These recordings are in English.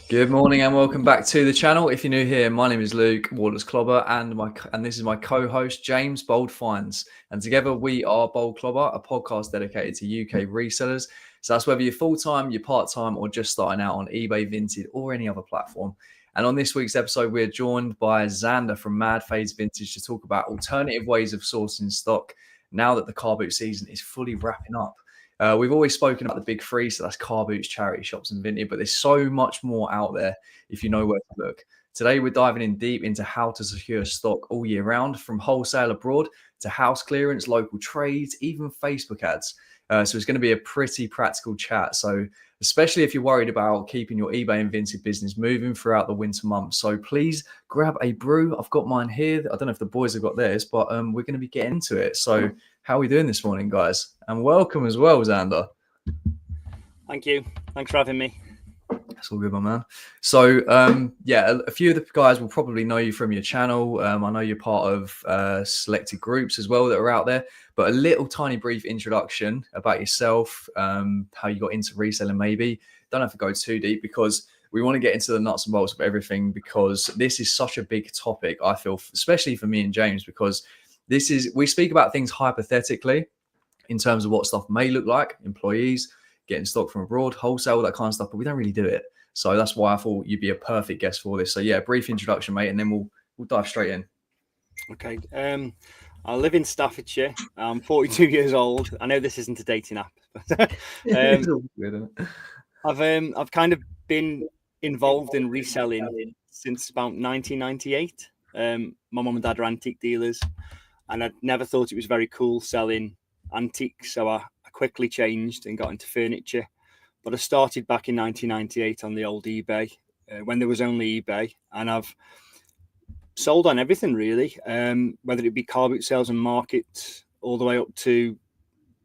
Good morning and welcome back to the channel. If you're new here, my name is Luke Wallace Clobber and this is my co-host James Bold Finds. And together we are Bold Clobber, a podcast dedicated to UK resellers. So that's whether you're full-time, you're part-time, or just starting out on eBay, Vinted, or any other platform. And on this week's episode, we're joined by Xander from Mad Phase Vintage to talk about alternative ways of sourcing stock now that the car boot season is fully wrapping up. We've always spoken about the big three, so that's car boots, charity shops, and vintage, but there's so much more out there if you know where to look. Today, we're diving in deep into how to secure stock all year round, from wholesale abroad to house clearance, local trades, even Facebook ads. So it's going to be a pretty practical chat. So especially if you're worried about keeping your eBay and Vinted business moving throughout the winter months. So please grab a brew. I've got mine here. I don't know if the boys have got theirs, but we're going to be getting into it. So how are we doing this morning, guys? And welcome as well, Xander. Thank you. Thanks for having me. That's all good, my man. So, a few of the guys will probably know you from your channel. I know you're part of selected groups as well that are out there. But a little tiny brief introduction about yourself, how you got into reselling maybe. Don't have to go too deep because we want to get into the nuts and bolts of everything, because this is such a big topic, I feel, especially for me and James, because we speak about things hypothetically in terms of what stuff may look like, employees, getting stock from abroad, wholesale, that kind of stuff, but we don't really do it. So that's why I thought you'd be a perfect guest for this. So yeah, brief introduction, mate, and then we'll dive straight in. Okay. I live in Staffordshire. I'm 42 years old. I know this isn't a dating app, but I've kind of been involved in reselling since about 1998. My mum and dad are antique dealers, and I'd never thought it was very cool selling antiques, so I quickly changed and got into furniture. But I started back in 1998 on the old eBay, when there was only eBay, and I've sold on everything really, whether it be car boot sales and markets, all the way up to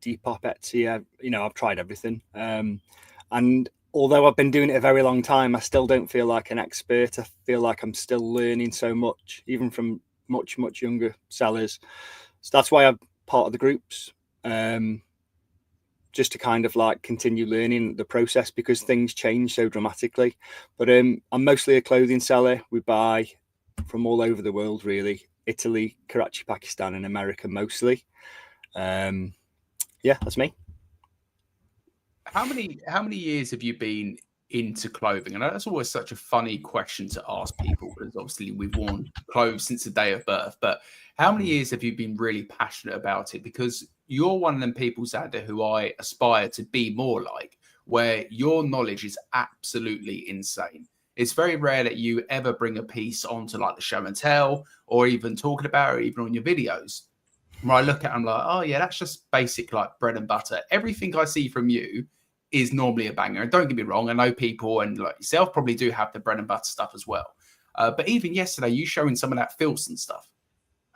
Depop, Etsy. I've tried everything. And although I've been doing it a very long time, I still don't feel like an expert. I feel like I'm still learning so much, even from much younger sellers. So that's why I'm part of the groups. Just to kind of like continue learning the process, because things change so dramatically. But I'm mostly a clothing seller. We buy from all over the world, really. Italy, Karachi, Pakistan, and America mostly. That's me. How many years have you been into clothing? And that's always such a funny question to ask people, because obviously we've worn clothes since the day of birth. But how many years have you been really passionate about it? Because you're one of them people, Xander, who I aspire to be more like, where your knowledge is absolutely insane. It's very rare that you ever bring a piece onto like the show and tell, or even talking about it, or even on your videos, where I look at it, I'm like, oh yeah, that's just basic like bread and butter. Everything I see from you is normally a banger. And don't get me wrong, I know people and like yourself probably do have the bread and butter stuff as well. But even yesterday, you showing some of that filth and stuff.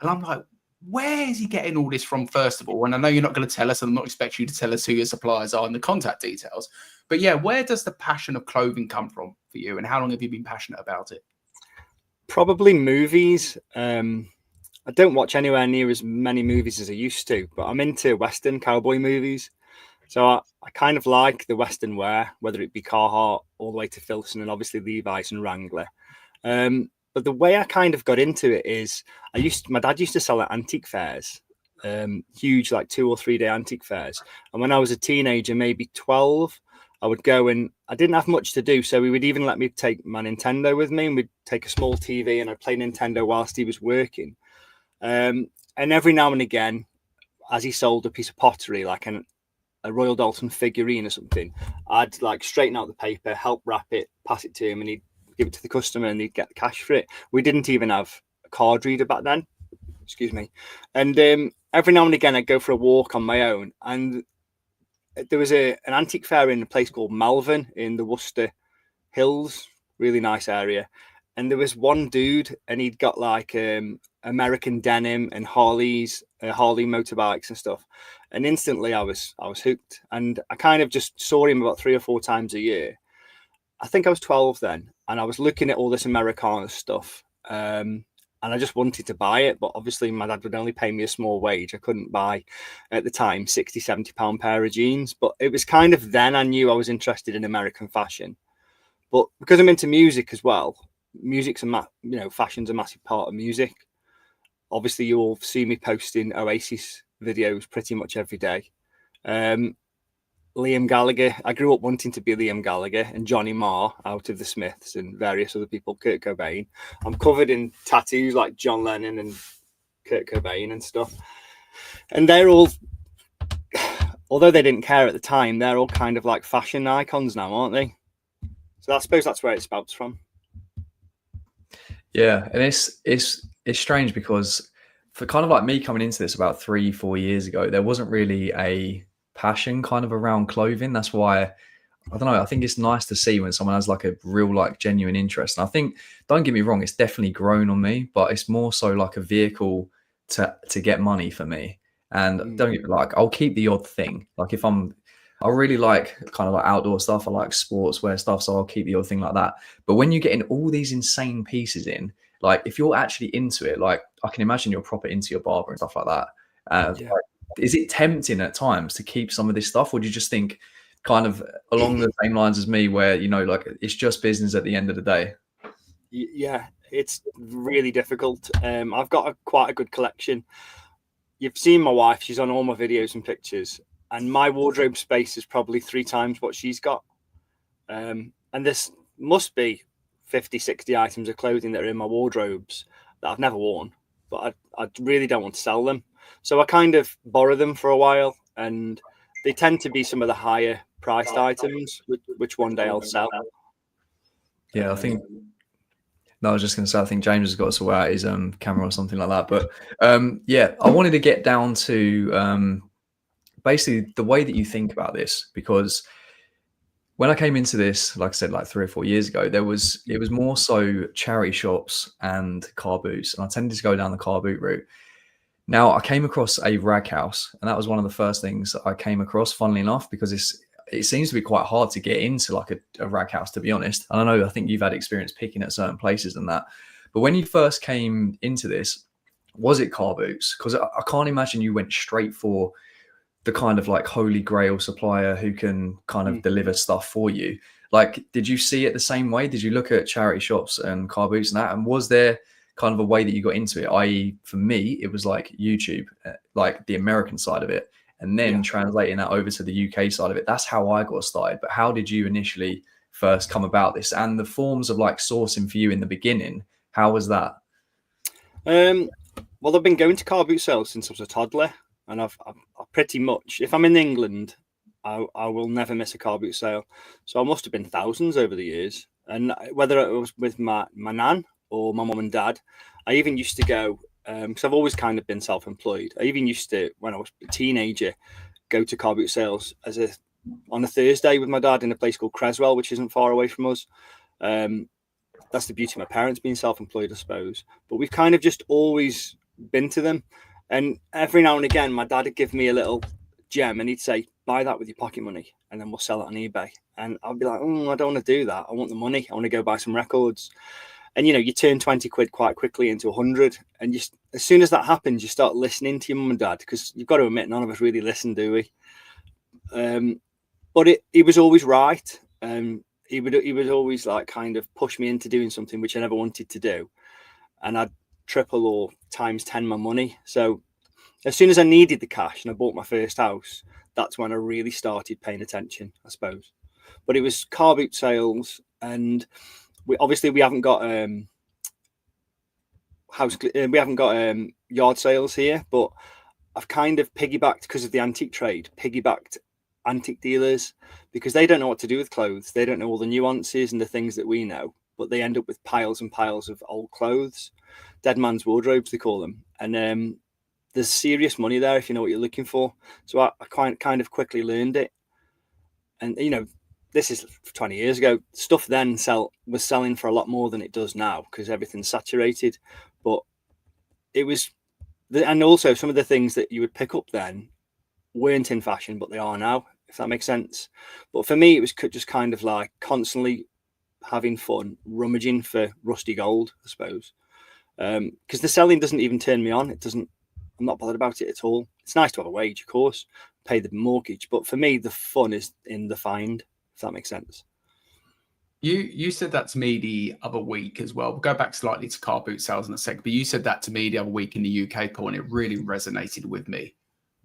And I'm like, where is he getting all this from, first of all? And I know you're not going to tell us, and I'm not expecting you to tell us who your suppliers are and the contact details. But yeah, where does the passion of clothing come from for you? And how long have you been passionate about it? Probably movies. I don't watch anywhere near as many movies as I used to, but I'm into Western cowboy movies. So I kind of like the Western wear, whether it be Carhartt all the way to Filson and obviously Levi's and Wrangler. But the way I kind of got into it is my dad used to sell at antique fairs, huge like 2 or 3 day antique fairs. And when I was a teenager, maybe 12, I would go, and I didn't have much to do. So he would even let me take my Nintendo with me, and we'd take a small TV and I'd play Nintendo whilst he was working. And every now and again, as he sold a piece of pottery, like a Royal Dalton figurine or something, I'd like straighten out the paper, help wrap it, pass it to him, and he'd give it to the customer and he'd get the cash for it. We didn't even have a card reader back then. Excuse me. And every now and again, I'd go for a walk on my own. And there was an antique fair in a place called Malvern in the Worcester Hills, really nice area. And there was one dude, and he'd got like American denim and Harley motorbikes and stuff. And instantly I was hooked. And I kind of just saw him about 3 or 4 times a year. I think I was 12 then, and I was looking at all this Americana stuff. And I just wanted to buy it, but obviously my dad would only pay me a small wage. I couldn't buy, at the time, 60, 70 pound pair of jeans. But it was kind of then I knew I was interested in American fashion. But because I'm into music as well, fashion's a massive part of music. Obviously, you all see me posting Oasis videos pretty much every day. Liam Gallagher. I grew up wanting to be Liam Gallagher, and Johnny Marr out of the Smiths and various other people, Kurt Cobain. I'm covered in tattoos like John Lennon and Kurt Cobain and stuff. And they're all, although they didn't care at the time, they're all kind of like fashion icons now, aren't they? So I suppose that's where it spouts from. Yeah, and it's strange because for kind of like me coming into this about 3-4 years ago, there wasn't really a passion kind of around clothing. That's why I don't know. I think it's nice to see when someone has like a real like genuine interest. And I think, don't get me wrong, it's definitely grown on me, but it's more so like a vehicle to get money for me. And don't get me like, I'll keep the odd thing. Like if I really like kind of like outdoor stuff. I like sportswear stuff, so I'll keep the odd thing like that. But when you get in all these insane pieces in, like if you're actually into it, like I can imagine you're proper into your barber and stuff like that. Yeah. Like, is it tempting at times to keep some of this stuff, or do you just think kind of along the same lines as me, where like it's just business at the end of the day? Yeah, it's really difficult. I've got quite a good collection. You've seen my wife; she's on all my videos and pictures, and my wardrobe space is probably 3 times what she's got. And this must be 50, 60 items of clothing that are in my wardrobes that I've never worn, but I really don't want to sell them. So I kind of borrow them for a while, and they tend to be some of the higher priced items, which one day I'll sell. Yeah, I think. No, I was just going to say, I think James has got to sort out his camera or something like that. But yeah, I wanted to get down to basically the way that you think about this, because when I came into this, like I said, like 3 or 4 years ago, it was more so charity shops and car boots, and I tended to go down the car boot route. Now I came across a rag house, and that was one of the first things that I came across, funnily enough, because it seems to be quite hard to get into like a rag house, to be honest. And I think you've had experience picking at certain places and that. But when you first came into this, was it car boots? Because I can't imagine you went straight for the kind of like holy grail supplier who can kind of deliver stuff for you. Like, did you see it the same way? Did you look at charity shops and car boots and that? And was there kind of a way that you got into it? I.e., for me, it was like YouTube, like the American side of it, and then translating that over to the UK side of it. That's how I got started. But how did you initially first come about this, and the forms of like sourcing for you in the beginning? How was that? Well, I've been going to car boot sales since I was a toddler, and I've pretty much, if I'm in England, I will never miss a car boot sale. So I must have been thousands over the years, and whether it was with my nan or my mum and dad, I even used to go, because I've always kind of been self-employed. I even used to, when I was a teenager, go to car boot sales on a Thursday with my dad in a place called Creswell, which isn't far away from us. That's the beauty of my parents being self-employed, I suppose. But we've kind of just always been to them. And every now and again, my dad would give me a little gem and he'd say, buy that with your pocket money and then we'll sell it on eBay. And I'll be like, I don't want to do that. I want the money. I want to go buy some records. And, you turn 20 quid quite quickly into 100. And as soon as that happens, you start listening to your mum and dad, because you've got to admit, none of us really listen, do we? But he was always right. He would always like kind of push me into doing something which I never wanted to do. And I'd triple or times 10 my money. So as soon as I needed the cash and I bought my first house, that's when I really started paying attention, I suppose. But it was car boot sales, and we haven't got yard sales here, but I've kind of piggybacked, because of the antique trade, antique dealers, because they don't know what to do with clothes. They don't know all the nuances and the things that we know, but they end up with piles and piles of old clothes, dead man's wardrobes, they call them. And there's serious money there if you know what you're looking for. So I kind of quickly learned it. And, this is 20 years ago. Stuff then was selling for a lot more than it does now, because everything's saturated. But it was, and also some of the things that you would pick up then weren't in fashion, but they are now, if that makes sense. But for me, it was just kind of like constantly having fun, rummaging for rusty gold, I suppose. Because the selling doesn't even turn me on. I'm not bothered about it at all. It's nice to have a wage, of course, pay the mortgage. But for me, the fun is in the find, if that makes sense. You said that to me the other week as well. We'll go back slightly to car boot sales in a second, but you said that to me the other week in the UK call, and it really resonated with me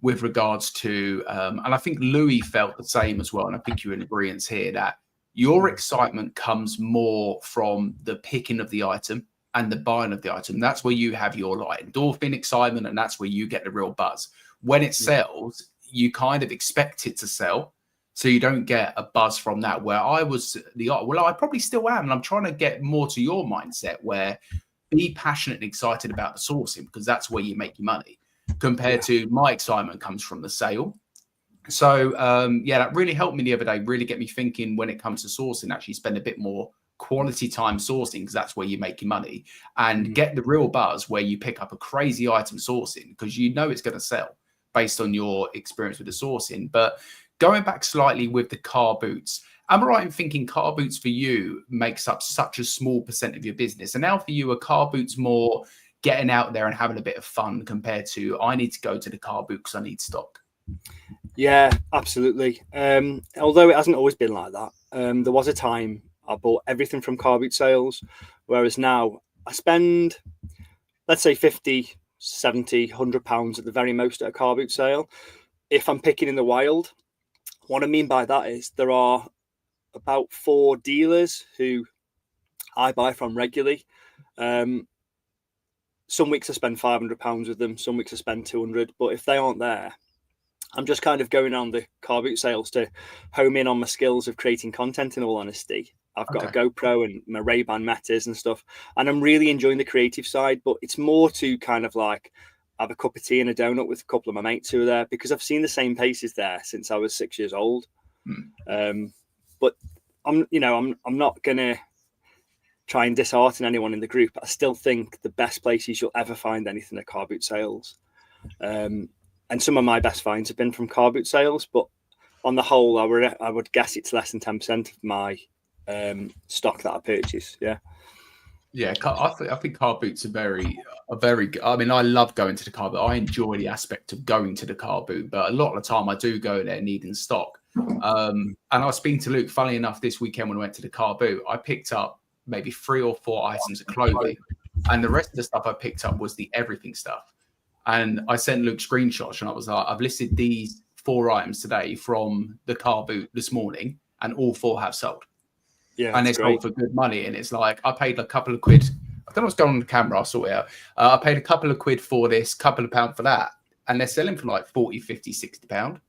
with regards to, and I think Louis felt the same as well. And I think you're in agreement here that your excitement comes more from the picking of the item and the buying of the item. That's where you have your like endorphin excitement, and that's where you get the real buzz. When it sells, you kind of expect it to sell. So you don't get a buzz from that, where I was I probably still am. And I'm trying to get more to your mindset where be passionate and excited about the sourcing, because that's where you make your money, compared to my excitement comes from the sale. So that really helped me the other day, really get me thinking when it comes to sourcing, actually spend a bit more quality time sourcing, because that's where you make your money, and get the real buzz where you pick up a crazy item sourcing, because you know it's going to sell based on your experience with the sourcing. But going back slightly with the car boots, am I right in thinking car boots for you makes up such a small percent of your business? And now for you, are car boots more getting out there and having a bit of fun compared to I need to go to the car boot because I need stock? Yeah, absolutely. Although it hasn't always been like that. There was a time I bought everything from car boot sales, whereas now I spend, let's say 50, 70, 100 pounds at the very most at a car boot sale if I'm picking in the wild. What I mean by that is there are about 4 dealers who I buy from regularly. Some weeks I spend £500 with them, some weeks I spend 200, but if they aren't there, I'm just kind of going on the car boot sales to home in on my skills of creating content, in all honesty. I've got a GoPro and my Ray-Ban Metas and stuff, and I'm really enjoying the creative side, but it's more to kind of like have a cup of tea and a donut with a couple of my mates who are there, because I've seen the same faces there since I was 6 years old. But I'm not going to try and dishearten anyone in the group. I still think the best places you'll ever find anything are car boot sales. And some of my best finds have been from car boot sales, but on the whole, I would guess it's less than 10% of my stock that I purchase. Yeah, I think car boots are very. I mean, I love going to the car boot. I enjoy the aspect of going to the car boot, but a lot of the time I do go there needing stock. And I was speaking to Luke, funnily enough, this weekend when I went to the car boot, I picked up maybe 3 or 4 items of clothing, and the rest of the stuff I picked up was the everything stuff. And I sent Luke screenshots, and I was like, I've listed these 4 items today from the car boot this morning, and all 4 have sold. Yeah, and they sold for good money. And it's like, I paid a couple of quid. I don't know what's going on the camera. I'll sort it out. I paid a couple of quid for this, couple of pounds for that. And they're selling for like 40, 50, 60 pounds.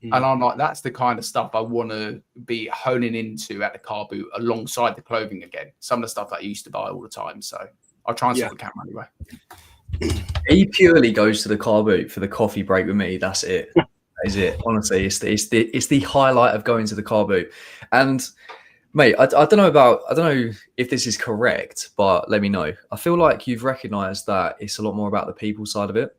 And I'm like, that's the kind of stuff I want to be honing into at the car boot alongside the clothing again. Some of the stuff that I used to buy all the time. So I'll try and sort the camera anyway. He purely goes to the car boot for the coffee break with me. That's it. That is it. Honestly, it's the highlight of going to the car boot. And mate, I don't know if this is correct, but let me know. I feel like you've recognised that it's a lot more about the people side of it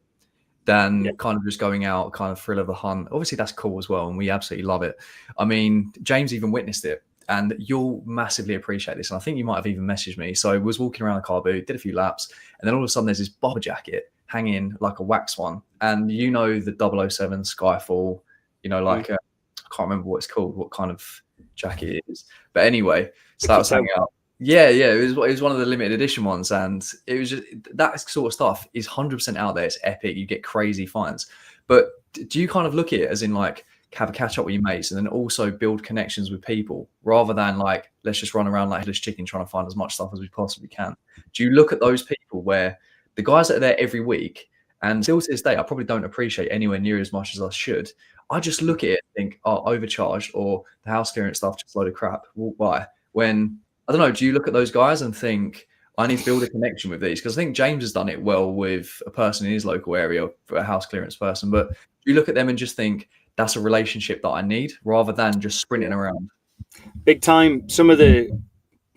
than kind of just going out, kind of thrill of the hunt. Obviously, that's cool as well, and we absolutely love it. I mean, James even witnessed it, and you'll massively appreciate this. And I think you might have even messaged me. So I was walking around the car boot, did a few laps, and then all of a sudden there's this bomber jacket hanging like a wax one. And you know the 007 Skyfall, like I can't remember what it's called, what kind of jacket it is. But anyway, so that was hanging out. Yeah, it was one of the limited edition ones, and it was just that sort of stuff is 100% out there. It's epic. You get crazy finds. But do you kind of look at it as in like have a catch up with your mates and then also build connections with people rather than like let's just run around like headless chicken trying to find as much stuff as we possibly can? Do you look at those people where the guys that are there every week, and still to this day I probably don't appreciate anywhere near as much as I should? I just look at it and think, oh, overcharged, or the house clearance stuff, just a load of crap. Walk by. When, I don't know, do you look at those guys and think, I need to build a connection with these? Because I think James has done it well with a person in his local area, for a house clearance person. But do you look at them and just think, that's a relationship that I need, rather than just sprinting around? Big time. Some of the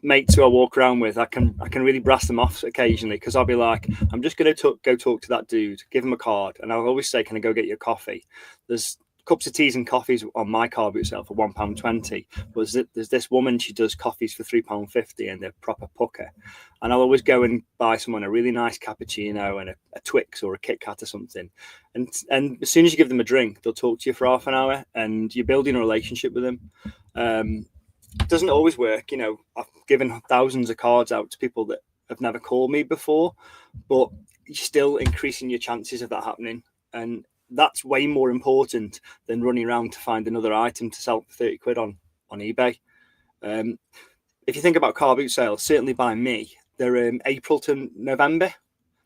mates who I walk around with, I can really brass them off occasionally, because I'll be like, I'm just going to go talk to that dude, give him a card, and I'll always say, can I go get you a coffee? There's cups of teas and coffees on my car boot sale for £1.20. But there's this woman, she does coffees for £3.50, and they're proper pucker. And I'll always go and buy someone a really nice cappuccino and a Twix or a Kit Kat or something. And as soon as you give them a drink, they'll talk to you for half an hour, and you're building a relationship with them. it doesn't always work. You know, I've given thousands of cards out to people that have never called me before, but you're still increasing your chances of that happening. And that's way more important than running around to find another item to sell for 30 quid on eBay. If you think about car boot sales, certainly by me, they're April to November,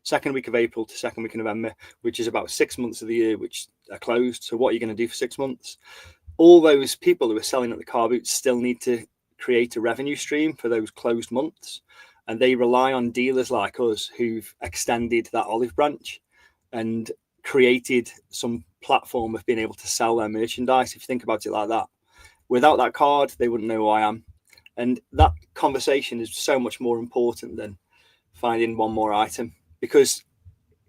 second week of April to second week of November, which is about 6 months of the year, which are closed. So what are you going to do for 6 months? All those people who are selling at the car boots still need to create a revenue stream for those closed months. And they rely on dealers like us who've extended that olive branch and created some platform of being able to sell their merchandise. If you think about it like that, without that card, they wouldn't know who I am. And that conversation is so much more important than finding one more item, because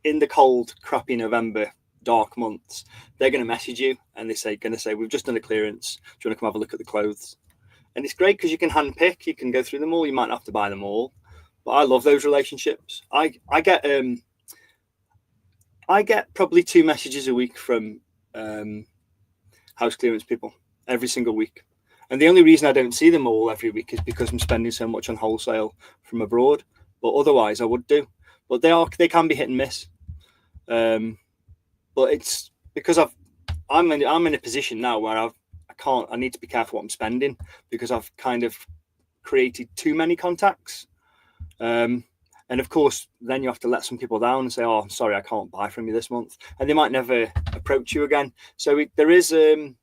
in the cold, crappy November, dark months, they're going to message you and they're going to say, we've just done a clearance. Do you want to come have a look at the clothes? And it's great because you can hand pick, you can go through them all. You might not have to buy them all, but I love those relationships. I get probably 2 messages a week from house clearance people every single week. And the only reason I don't see them all every week is because I'm spending so much on wholesale from abroad. But otherwise, I would do. But they can be hit and miss. But it's because I'm in a position now where I need to be careful what I'm spending, because I've kind of created too many contacts. And of course, then you have to let some people down and say, "Oh, I'm sorry, I can't buy from you this month," and they might never approach you again. So there is a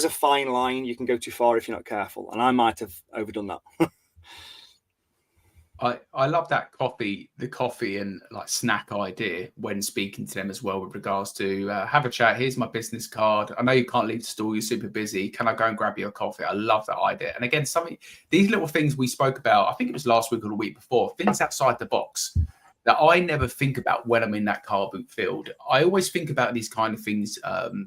fine line. You can go too far if you're not careful, and I might have overdone that. I love that the coffee and like snack idea when speaking to them as well, with regards to have a chat. Here's my business card. I know you can't leave the store. You're super busy. Can I go and grab you a coffee? I love that idea. And again, these little things we spoke about, I think it was last week or the week before, things outside the box that I never think about when I'm in that car boot field. I always think about these kind of things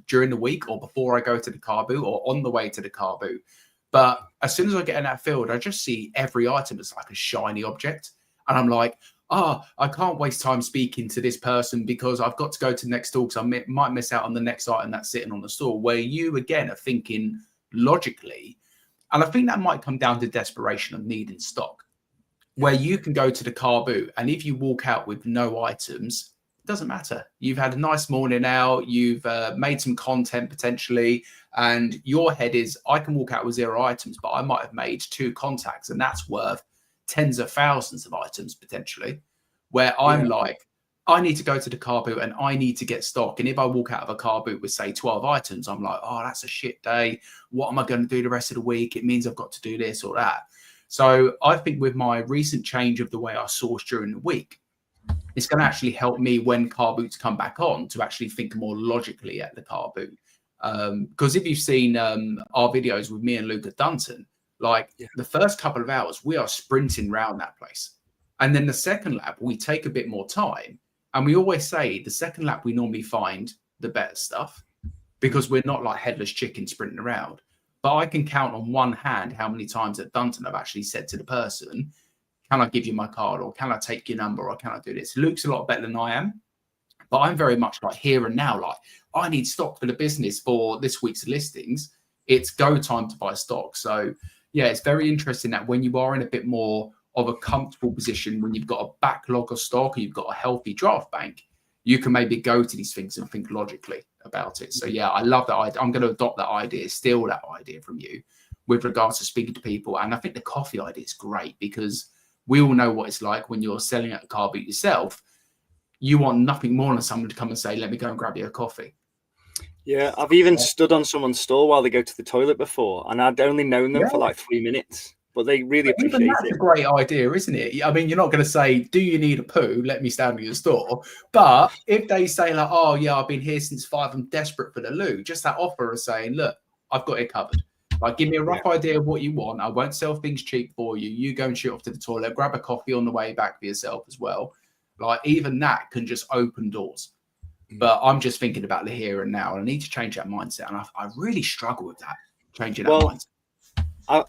during the week or before I go to the car boot or on the way to the car boot. But as soon as I get in that field, I just see every item as like a shiny object. And I'm like, I can't waste time speaking to this person because I've got to go to the next store because I might miss out on the next item that's sitting on the store. Where you, again, are thinking logically. And I think that might come down to desperation of needing stock, where you can go to the car boot. And if you walk out with no items, doesn't matter. You've had a nice morning out. You've made some content potentially, and your head is, I can walk out with 0 items, but I might have made 2 contacts, and that's worth tens of thousands of items potentially. Where I'm like, I need to go to the car boot and I need to get stock. And if I walk out of a car boot with say 12 items, I'm like, oh, that's a shit day. What am I going to do the rest of the week? It means I've got to do this or that. So I think with my recent change of the way I source during the week, it's going to actually help me when car boots come back on to actually think more logically at the car boot. Because if you've seen our videos with me and Luke at Dunton, the first couple of hours, we are sprinting around that place. And then the second lap, we take a bit more time. And we always say the second lap, we normally find the better stuff because we're not like headless chicken sprinting around. But I can count on one hand how many times at Dunton I've actually said to the person, can I give you my card, or can I take your number, or can I do this? Luke's a lot better than I am, but I'm very much like here and now, like I need stock for the business for this week's listings. It's go time to buy stock. So yeah, it's very interesting that when you are in a bit more of a comfortable position, when you've got a backlog of stock or you've got a healthy draft bank, you can maybe go to these things and think logically about it. So yeah, I love that idea. I'm going to adopt that idea, steal that idea from you with regards to speaking to people. And I think the coffee idea is great because we all know what it's like when you're selling at the car boot yourself. You want nothing more than someone to come and say, let me go and grab you a coffee. Yeah, I've even stood on someone's store while they go to the toilet before, and I'd only known them for like 3 minutes, but they really appreciate it. That's a great idea, isn't it? I mean, you're not going to say, do you need a poo? Let me stand at your store. But if they say like, oh yeah, I've been here since 5, I'm desperate for the loo, just that offer of saying, look, I've got it covered. Like, give me a rough idea of what you want. I won't sell things cheap for you. You go and shoot off to the toilet, grab a coffee on the way back for yourself as well. Like, even that can just open doors. But I'm just thinking about the here and now, and I need to change that mindset. And I really struggle with that, changing that mindset.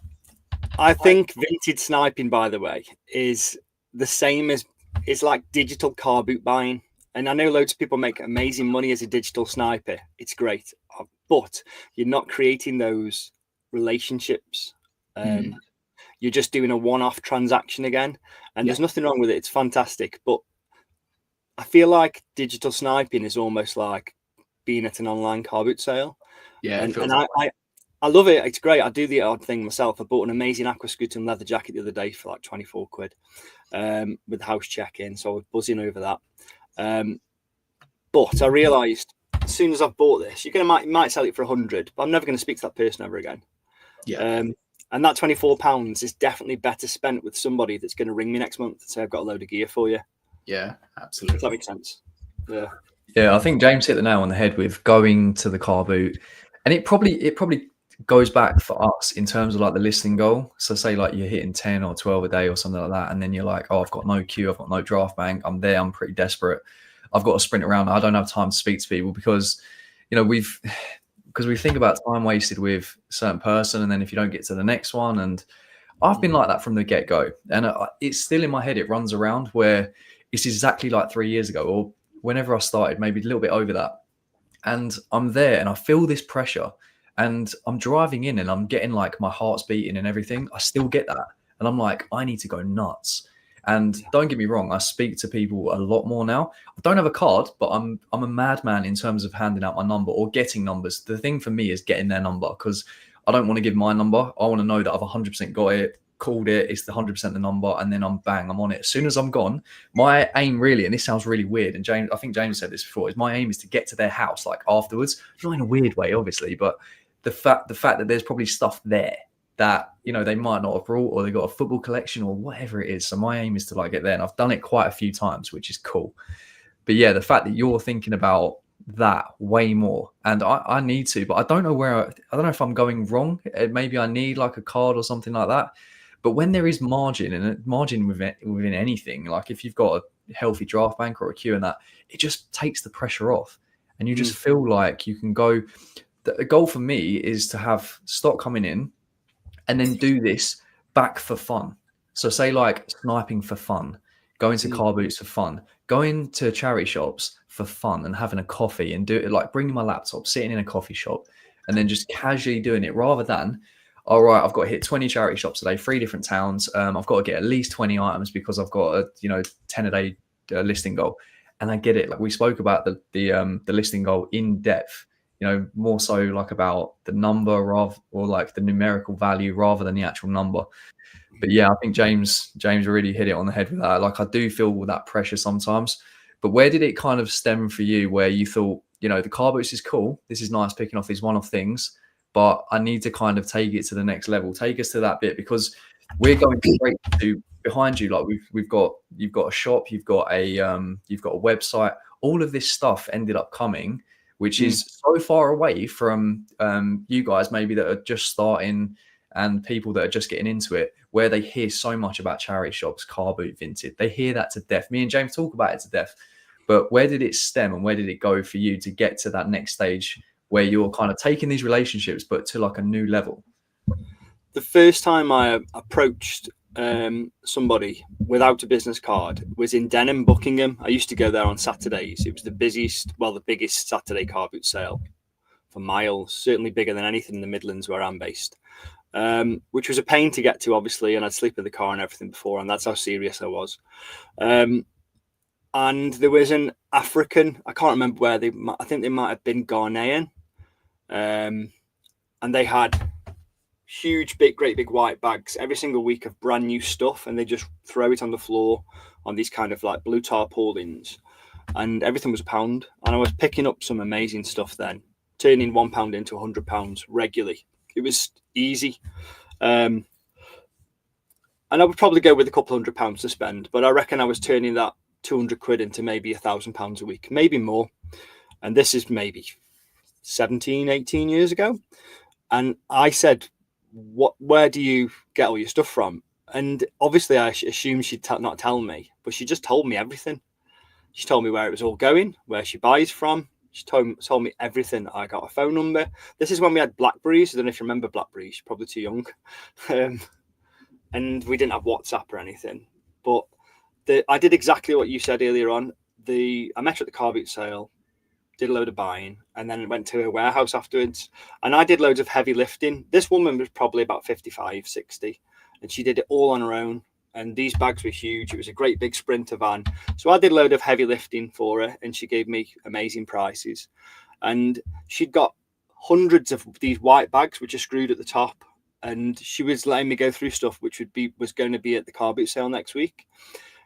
I think vintage sniping, by the way, is the same as, it's like digital car boot buying. And I know loads of people make amazing money as a digital sniper. It's great. But you're not creating those relationships You're just doing a one-off transaction again, and there's nothing wrong with it. It's fantastic, but I feel like digital sniping is almost like being at an online car boot sale. Yeah, and I love it. It's great. I do the odd thing myself. I bought an amazing Aquascutum leather jacket the other day for like 24 quid with house check-in, so I was buzzing over that. But I realised as soon as I've bought this, you might sell it for 100, but I'm never going to speak to that person ever again. Yeah. And that £24 is definitely better spent with somebody that's going to ring me next month and say, I've got a load of gear for you. Yeah, absolutely. Does that make sense? Yeah. Yeah, I think James hit the nail on the head with going to the car boot. And it probably goes back for us in terms of like the listing goal. So say like you're hitting 10 or 12 a day or something like that. And then you're like, oh, I've got no queue. I've got no draft bank. I'm there. I'm pretty desperate. I've got to sprint around. I don't have time to speak to people because, because we think about time wasted with a certain person. And then if you don't get to the next one, and I've been like that from the get-go. And it's still in my head. It runs around where it's exactly like 3 years ago or whenever I started, maybe a little bit over that. And I'm there and I feel this pressure and I'm driving in and I'm getting like my heart's beating and everything. I still get that. And I'm like, I need to go nuts. And don't get me wrong, I speak to people a lot more now. I don't have a card, but I'm a madman in terms of handing out my number or getting numbers. The thing for me is getting their number because I don't want to give my number. I want to know that I've 100% got it, called it, it's the 100% the number, and then I'm on it. As soon as I'm gone, my aim really, and this sounds really weird, and I think James said this before, is my aim is to get to their house like afterwards, not in a weird way, obviously, but the fact that there's probably stuff there that, they might not have brought, or they got a football collection or whatever it is. So my aim is to like get there, and I've done it quite a few times, which is cool. But yeah, the fact that you're thinking about that way more, and I need to, but I don't know I don't know if I'm going wrong. Maybe I need like a card or something like that. But when there is margin, and a margin within anything, like if you've got a healthy draft bank or a queue and that, it just takes the pressure off, and you just feel like you can go. The goal for me is to have stock coming in and then do this back for fun. So say like sniping for fun, going to car boots for fun, going to charity shops for fun and having a coffee and do it like bringing my laptop, sitting in a coffee shop and then just casually doing it rather than, all right, I've got to hit 20 charity shops today, 3 different towns. I've got to get at least 20 items because I've got a 10 a day listing goal. And I get it. Like we spoke about the listing goal in depth, more so like about the number or like the numerical value rather than the actual number. But yeah, I think James really hit it on the head with that. Like I do feel that pressure sometimes. But where did it kind of stem for you where you thought, the car boots is cool. This is nice picking off these one-off things, but I need to kind of take it to the next level. Take us to that bit because we're going straight to behind you. Like you've got a shop, you've got a website. All of this stuff ended up coming, which is so far away from you guys maybe that are just starting and people that are just getting into it, where they hear so much about charity shops, car boot, vintage. They hear that to death. Me and James talk about it to death. But where did it stem and where did it go for you to get to that next stage where you're kind of taking these relationships, but to like a new level? The first time I approached somebody without a business card was in Denham, Buckingham. I used to go there on Saturdays. It was the biggest Saturday car boot sale for miles, certainly bigger than anything in the Midlands where I'm based, which was a pain to get to, obviously, and I'd sleep in the car and everything before, and that's how serious I was. And there was an African, I can't remember where I think they might have been Ghanaian, and they had great big white bags every single week of brand new stuff, and they just throw it on the floor on these kind of like blue tarpaulins, and everything was £1. And I was picking up some amazing stuff then, turning £1 into £100 regularly. It was easy. And I would probably go with a couple £100 to spend, but I reckon I was turning that 200 quid into maybe £1,000 a week, maybe more. And this is maybe 17, 18 years ago. And I said, where do you get all your stuff from? And obviously I assumed she'd not tell me, but she just told me everything. She told me where it was all going, where she buys from. She told me everything. I got a phone number. This is when we had Blackberries. I don't know if you remember Blackberries. You're probably too young. And we didn't have WhatsApp or anything. But I did exactly what you said earlier on. I met her at the car boot sale. did a load of buying, and then went to a warehouse afterwards. And I did loads of heavy lifting. This woman was probably about 55, 60, and she did it all on her own. And these bags were huge. It was a great big Sprinter van. So I did a load of heavy lifting for her, and she gave me amazing prices. And she'd got hundreds of these white bags, which are screwed at the top. And she was letting me go through stuff which was going to be at the car boot sale next week.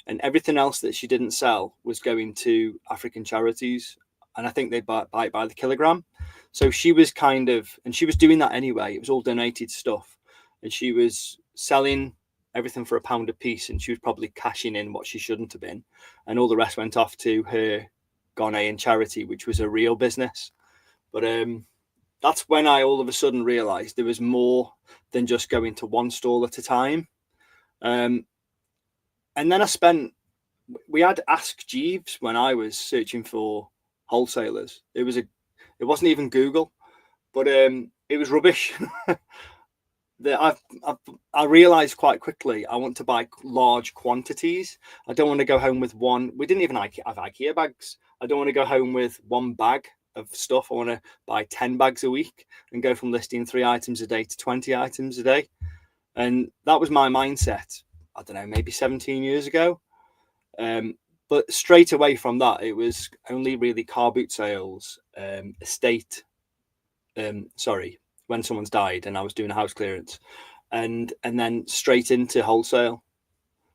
And everything else that she didn't sell was going to African charities. And I think they buy it by the kilogram. So she was and she was doing that anyway. It was all donated stuff. And she was selling everything for £1 a piece. And she was probably cashing in what she shouldn't have been. And all the rest went off to her Ghanaian charity, which was a real business. But that's when I all of a sudden realized there was more than just going to one stall at a time. And then we had Ask Jeeves when I was searching for wholesalers. It wasn't even Google, but it was rubbish. I realized quite quickly I want to buy large quantities. I don't want to go home with one. We didn't even have IKEA bags. I don't want to go home with one bag of stuff. I want to buy 10 bags a week and go from listing 3 items a day to 20 items a day. And that was my mindset, I don't know, maybe 17 years ago. But straight away from that, it was only really car boot sales, when someone's died and I was doing a house clearance, and then straight into wholesale,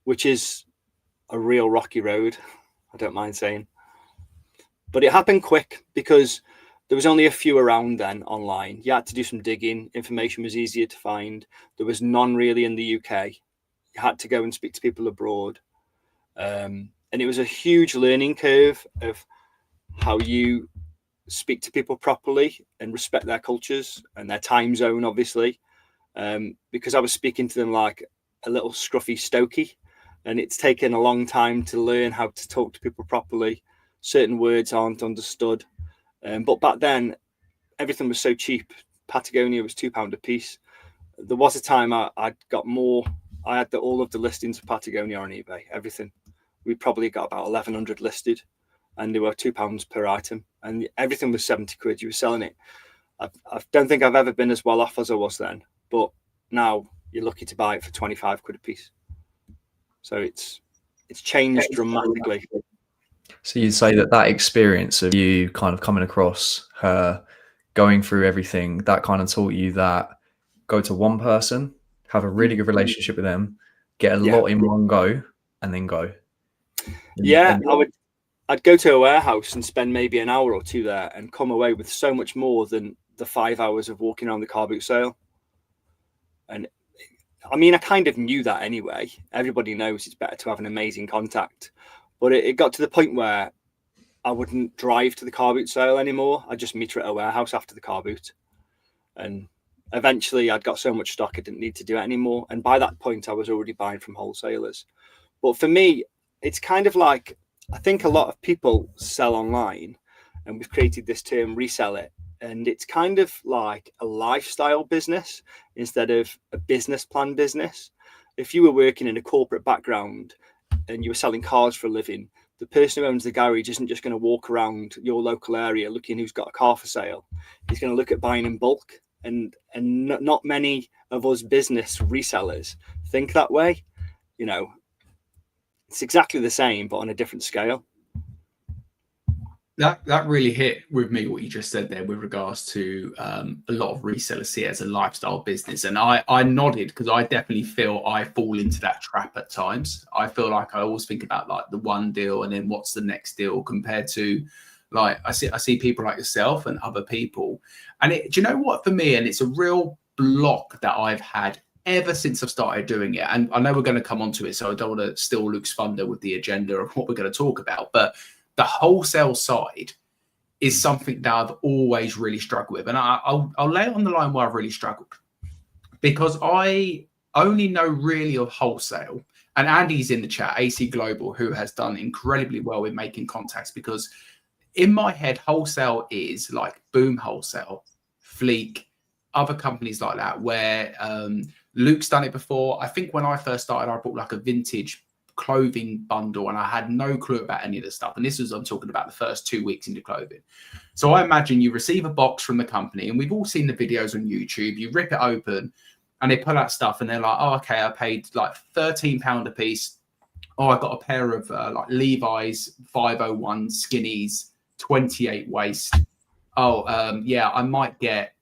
which is a real rocky road, I don't mind saying. But it happened quick because there was only a few around then online. You had to do some digging. Information was easier to find. There was none really in the UK. You had to go and speak to people abroad. And it was a huge learning curve of how you speak to people properly and respect their cultures and their time zone, obviously, because I was speaking to them like a little scruffy Stokey, and it's taken a long time to learn how to talk to people properly. Certain words aren't understood. But back then, everything was so cheap. Patagonia was £2 a piece. There was a time I got more. I had all of the listings for Patagonia on eBay, everything. We probably got about 1,100 listed, and they were £2 per item, and everything was 70 quid. You were selling it. I don't think I've ever been as well off as I was then, but now you're lucky to buy it for 25 quid a piece. So it's changed dramatically. So you'd say that experience of you kind of coming across her, going through everything, that kind of taught you that go to one person, have a really good relationship with them, get a lot in one go, and then go. I'd go to a warehouse and spend maybe an hour or two there and come away with so much more than the 5 hours of walking around the car boot sale. And I mean, I kind of knew that anyway. Everybody knows it's better to have an amazing contact. But it got to the point where I wouldn't drive to the car boot sale anymore. I'd just meet her at a warehouse after the car boot. And eventually I'd got so much stock I didn't need to do it anymore. And by that point, I was already buying from wholesalers. But for me, it's kind of like, I think a lot of people sell online, and we've created this term resell it. And it's kind of like a lifestyle business instead of a business plan business. If you were working in a corporate background and you were selling cars for a living, the person who owns the garage isn't just going to walk around your local area looking who's got a car for sale. He's going to look at buying in bulk. And not many of us business resellers think that way. You know, it's exactly the same, but on a different scale. That really hit with me what you just said there with regards to a lot of resellers see it as a lifestyle business. And I nodded because I definitely feel I fall into that trap at times. I feel like I always think about like the one deal and then what's the next deal compared to like I see people like yourself and other people. And do you know what, for me, and it's a real block that I've had ever since I've started doing it. And I know we're going to come onto it, so I don't want to steal Luke's thunder with the agenda of what we're going to talk about. But the wholesale side is something that I've always really struggled with. And I'll lay it on the line where I've really struggled, because I only know really of wholesale. And Andy's in the chat, AC Global, who has done incredibly well with making contacts, because in my head, wholesale is like Boom Wholesale, Fleek, other companies like that, where Luke's done it before. I think when I first started, I bought like a vintage clothing bundle and I had no clue about any of the stuff. And I'm talking about the first 2 weeks into clothing. So I imagine you receive a box from the company, and we've all seen the videos on YouTube. You rip it open and they pull out stuff and they're like, oh, okay, I paid like £13 a piece. Oh, I got a pair of like Levi's 501 skinnies, 28 waist. Oh, yeah, I might get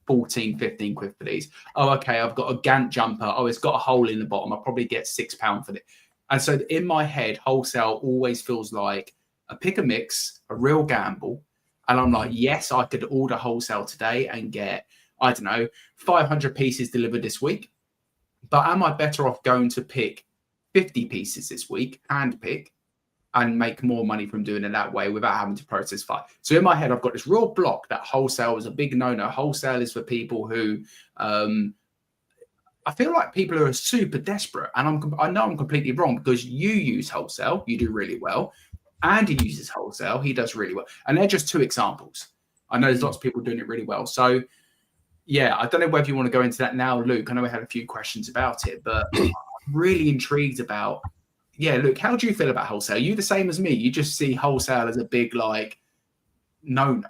14, 15 quid for these. Oh, okay, I've got a Gant jumper. Oh, it's got a hole in the bottom. I'll probably get £6 for it. And so in my head, wholesale always feels like a pick a mix, a real gamble. And I'm like, yes, I could order wholesale today and get, I don't know, 500 pieces delivered this week. But am I better off going to pick 50 pieces this week, hand pick, and make more money from doing it that way without having to process 5? So in my head, I've got this real block that wholesale is a big no-no. Wholesale is for people who, I feel like people who are super desperate. And I know I'm completely wrong, because you use wholesale, you do really well. Andy uses wholesale, he does really well. And they're just 2 examples. I know there's lots of people doing it really well. So yeah, I don't know whether you want to go into that now, Luke. I know we had a few questions about it, but I'm really intrigued about, yeah, Luke, how do you feel about wholesale? Are you the same as me? You just see wholesale as a big, like, no-no?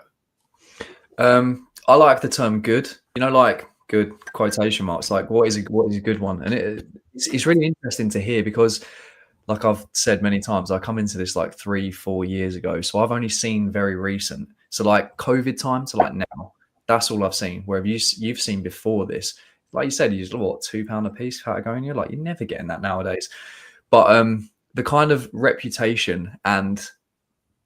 I like the term good, like good quotation marks, like what is a good one? And it's really interesting to hear, because like I've said many times, I come into this like 3-4 years ago. So I've only seen very recent. So like COVID time to like now, that's all I've seen. Where you've seen before this, like you said, you use what, £2 a piece Patagonia? Like you're never getting that nowadays. But the kind of reputation, and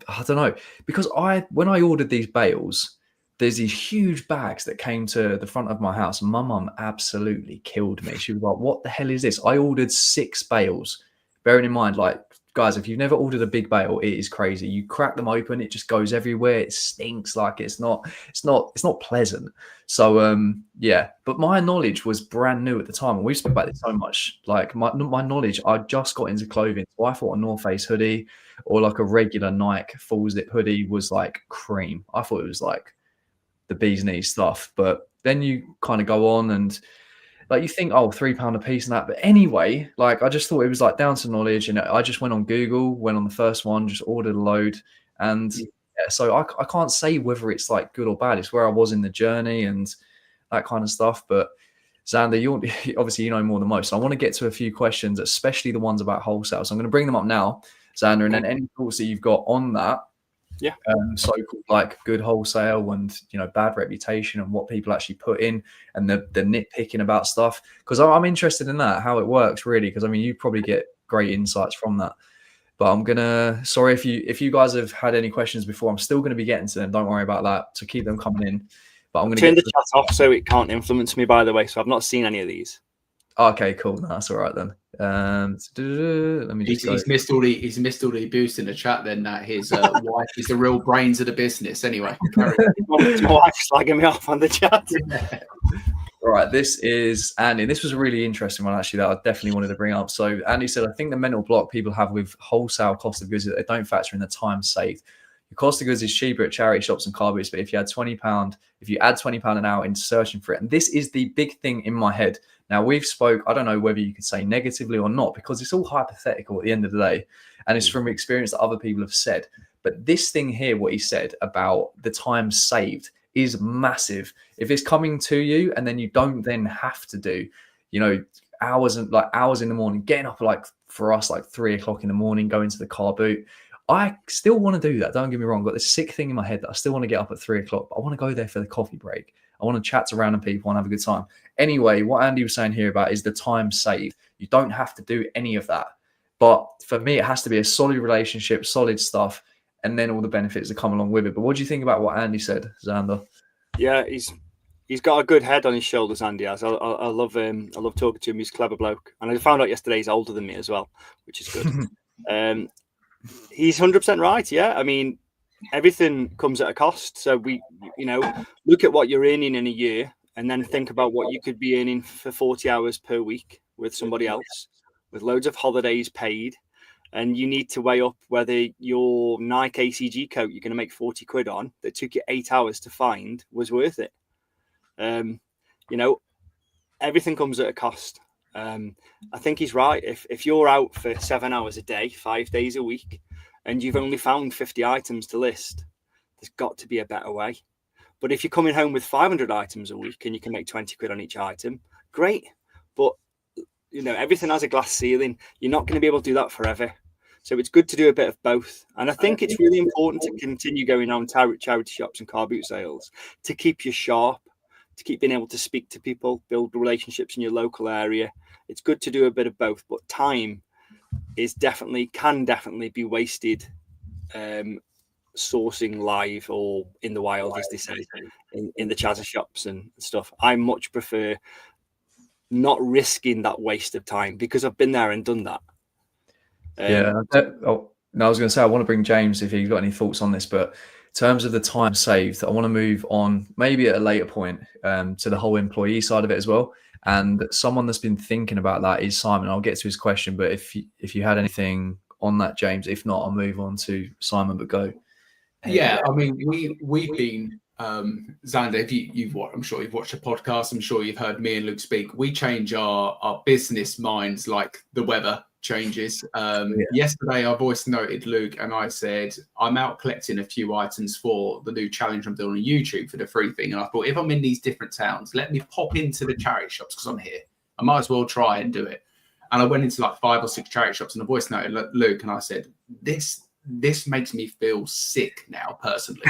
I don't know, because when I ordered these bales, there's these huge bags that came to the front of my house. My mum absolutely killed me. She was like, what the hell is this? I ordered 6 bales. Bearing in mind, like, guys, if you've never ordered a big bale, it is crazy. You crack them open, it just goes everywhere. It stinks. Like it's not pleasant. So yeah, but my knowledge was brand new at the time, and we spoke about this so much. Like my knowledge, I just got into clothing, so I thought a North Face hoodie or like a regular Nike full zip hoodie was like cream. I thought it was like the bee's knees stuff. But then you kind of go on and like you think, oh, £3 a piece and that. But anyway, like I just thought it was like down to knowledge. And I just went on Google, went on the first one, just ordered a load. And yeah, so I can't say whether it's like good or bad. It's where I was in the journey and that kind of stuff. But Xander, obviously you know more than most. So I want to get to a few questions, especially the ones about wholesale. So I'm going to bring them up now, Xander, and then any thoughts that you've got on that. Yeah. So-called like good wholesale and bad reputation and what people actually put in and the nitpicking about stuff, because I'm interested in that, how it works really, because I mean you probably get great insights from that. But I'm gonna, sorry if you guys have had any questions before, I'm still gonna be getting to them, don't worry about that, so keep them coming in. But I'm gonna turn the chat off so it can't influence me, by the way, so I've not seen any of these. Okay, cool. No, that's all right then. Let me just he's missed all the abuse in the chat. Then that his wife is the real brains of the business. Anyway, my wife's slagging me off on the chat. All right, this is Andy. This was a really interesting one actually that I definitely wanted to bring up. So Andy said, I think the mental block people have with wholesale cost of goods is that they don't factor in the time saved. Your cost of goods is cheaper at charity shops and car booths, but if you add £20 an hour into searching for it, and this is the big thing in my head. Now we've spoke, I don't know whether you could say negatively or not, because it's all hypothetical at the end of the day. And it's from experience that other people have said. But this thing here, what he said about the time saved is massive. If it's coming to you and then you don't then have to do, hours in the morning, getting up like for us, like 3 o'clock in the morning, going to the car boot. I still want to do that. Don't get me wrong. I've got this sick thing in my head that I still want to get up at 3 o'clock, but I want to go there for the coffee break. I want to chat to random people and have a good time. Anyway, what Andy was saying here about is the time saved. You don't have to do any of that. But for me, it has to be a solid relationship, solid stuff, and then all the benefits that come along with it. But what do you think about what Andy said, Xander? Yeah, he's got a good head on his shoulders, Andy has. I love him. I love talking to him. He's a clever bloke. And I found out yesterday he's older than me as well, which is good. He's 100% right. Yeah. I mean, everything comes at a cost. So we, look at what you're earning in a year and then think about what you could be earning for 40 hours per week with somebody else, with loads of holidays paid. And you need to weigh up whether your Nike ACG coat you're going to make 40 quid on that took you 8 hours to find was worth it. Everything comes at a cost. I think he's right. If you're out for 7 hours a day, 5 days a week, and you've only found 50 items to list, there's got to be a better way. But if you're coming home with 500 items a week and you can make 20 quid on each item, great. But everything has a glass ceiling. You're not going to be able to do that forever. So it's good to do a bit of both. And I think it's really important to continue going on charity shops and car boot sales to keep you sharp, to keep being able to speak to people, build relationships in your local area. It's good to do a bit of both, but time can definitely be wasted sourcing live or in the wild, as they say, in the chazza shops and stuff. I much prefer not risking that waste of time because I've been there and done that. No, I was going to say, I want to bring James if he's got any thoughts on this, but in terms of the time saved, I want to move on maybe at a later point to the whole employee side of it as well. And someone that's been thinking about that is Simon. I'll get to his question, but if you had anything on that, James, if not, I'll move on to Simon, but go. Yeah, I mean, we've been Xander, if I'm sure you've watched a podcast. I'm sure you've heard me and Luke speak. We change our business minds like the weather changes. Yesterday, I voice noted Luke and I said, I'm out collecting a few items for the new challenge I'm doing on YouTube for the free thing. And I thought, if I'm in these different towns, let me pop into the charity shops because I'm here. I might as well try and do it. And I went into like 5 or 6 charity shops and I voice noted Luke and I said, this makes me feel sick now, personally.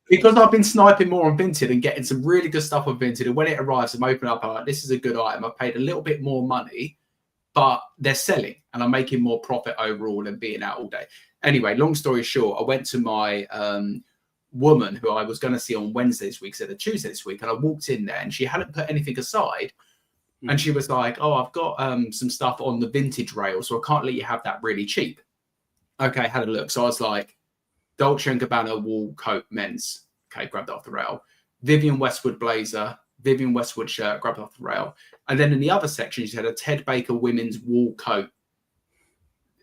because I've been sniping more on Vinted and getting some really good stuff on Vinted. And when it arrives, I'm opening up, I'm like, this is a good item. I've paid a little bit more money, but they're selling and I'm making more profit overall than being out all day. Anyway, long story short, I went to my woman who I was going to see on Wednesday this week, instead of Tuesday this week. And I walked in there and she hadn't put anything aside. And she was like, oh, I've got some stuff on the vintage rail, so I can't let you have that really cheap. Okay, had a look. So I was like, Dolce & Gabbana wool coat men's. Okay, grabbed it off the rail. Vivienne Westwood blazer, Vivienne Westwood shirt, grabbed it off the rail. And then in the other section, she had a Ted Baker women's wool coat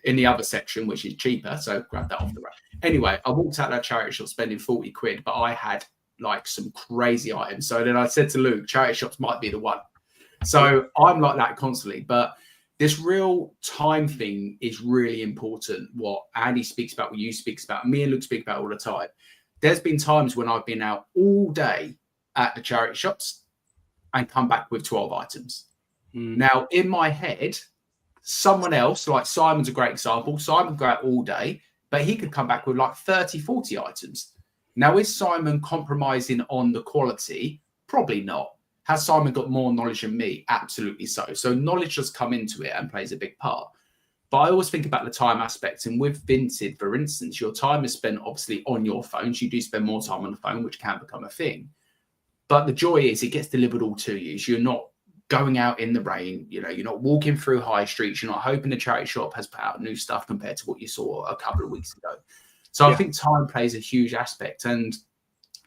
in the other section, which is cheaper. So grabbed that off the rail. Anyway, I walked out that charity shop spending 40 quid, but I had like some crazy items. So then I said to Luke, charity shops might be the one. So I'm like that constantly. But this real time thing is really important. What Andy speaks about, what you speak about, me and Luke speak about all the time. There's been times when I've been out all day at the charity shops and come back with 12 items. Now, in my head, someone else, like Simon's a great example. Simon go out all day, but he could come back with like 30, 40 items. Now, is Simon compromising on the quality? Probably not. Has Simon got more knowledge than me? Absolutely so. So knowledge does come into it and plays a big part. But I always think about the time aspect. And with Vinted, for instance, your time is spent obviously on your phones. You do spend more time on the phone, which can become a thing. But the joy is it gets delivered all to you. So you're not going out in the rain. You know, you're not walking through high streets. You're not hoping the charity shop has put out new stuff compared to what you saw a couple of weeks ago. So I think time plays a huge aspect. And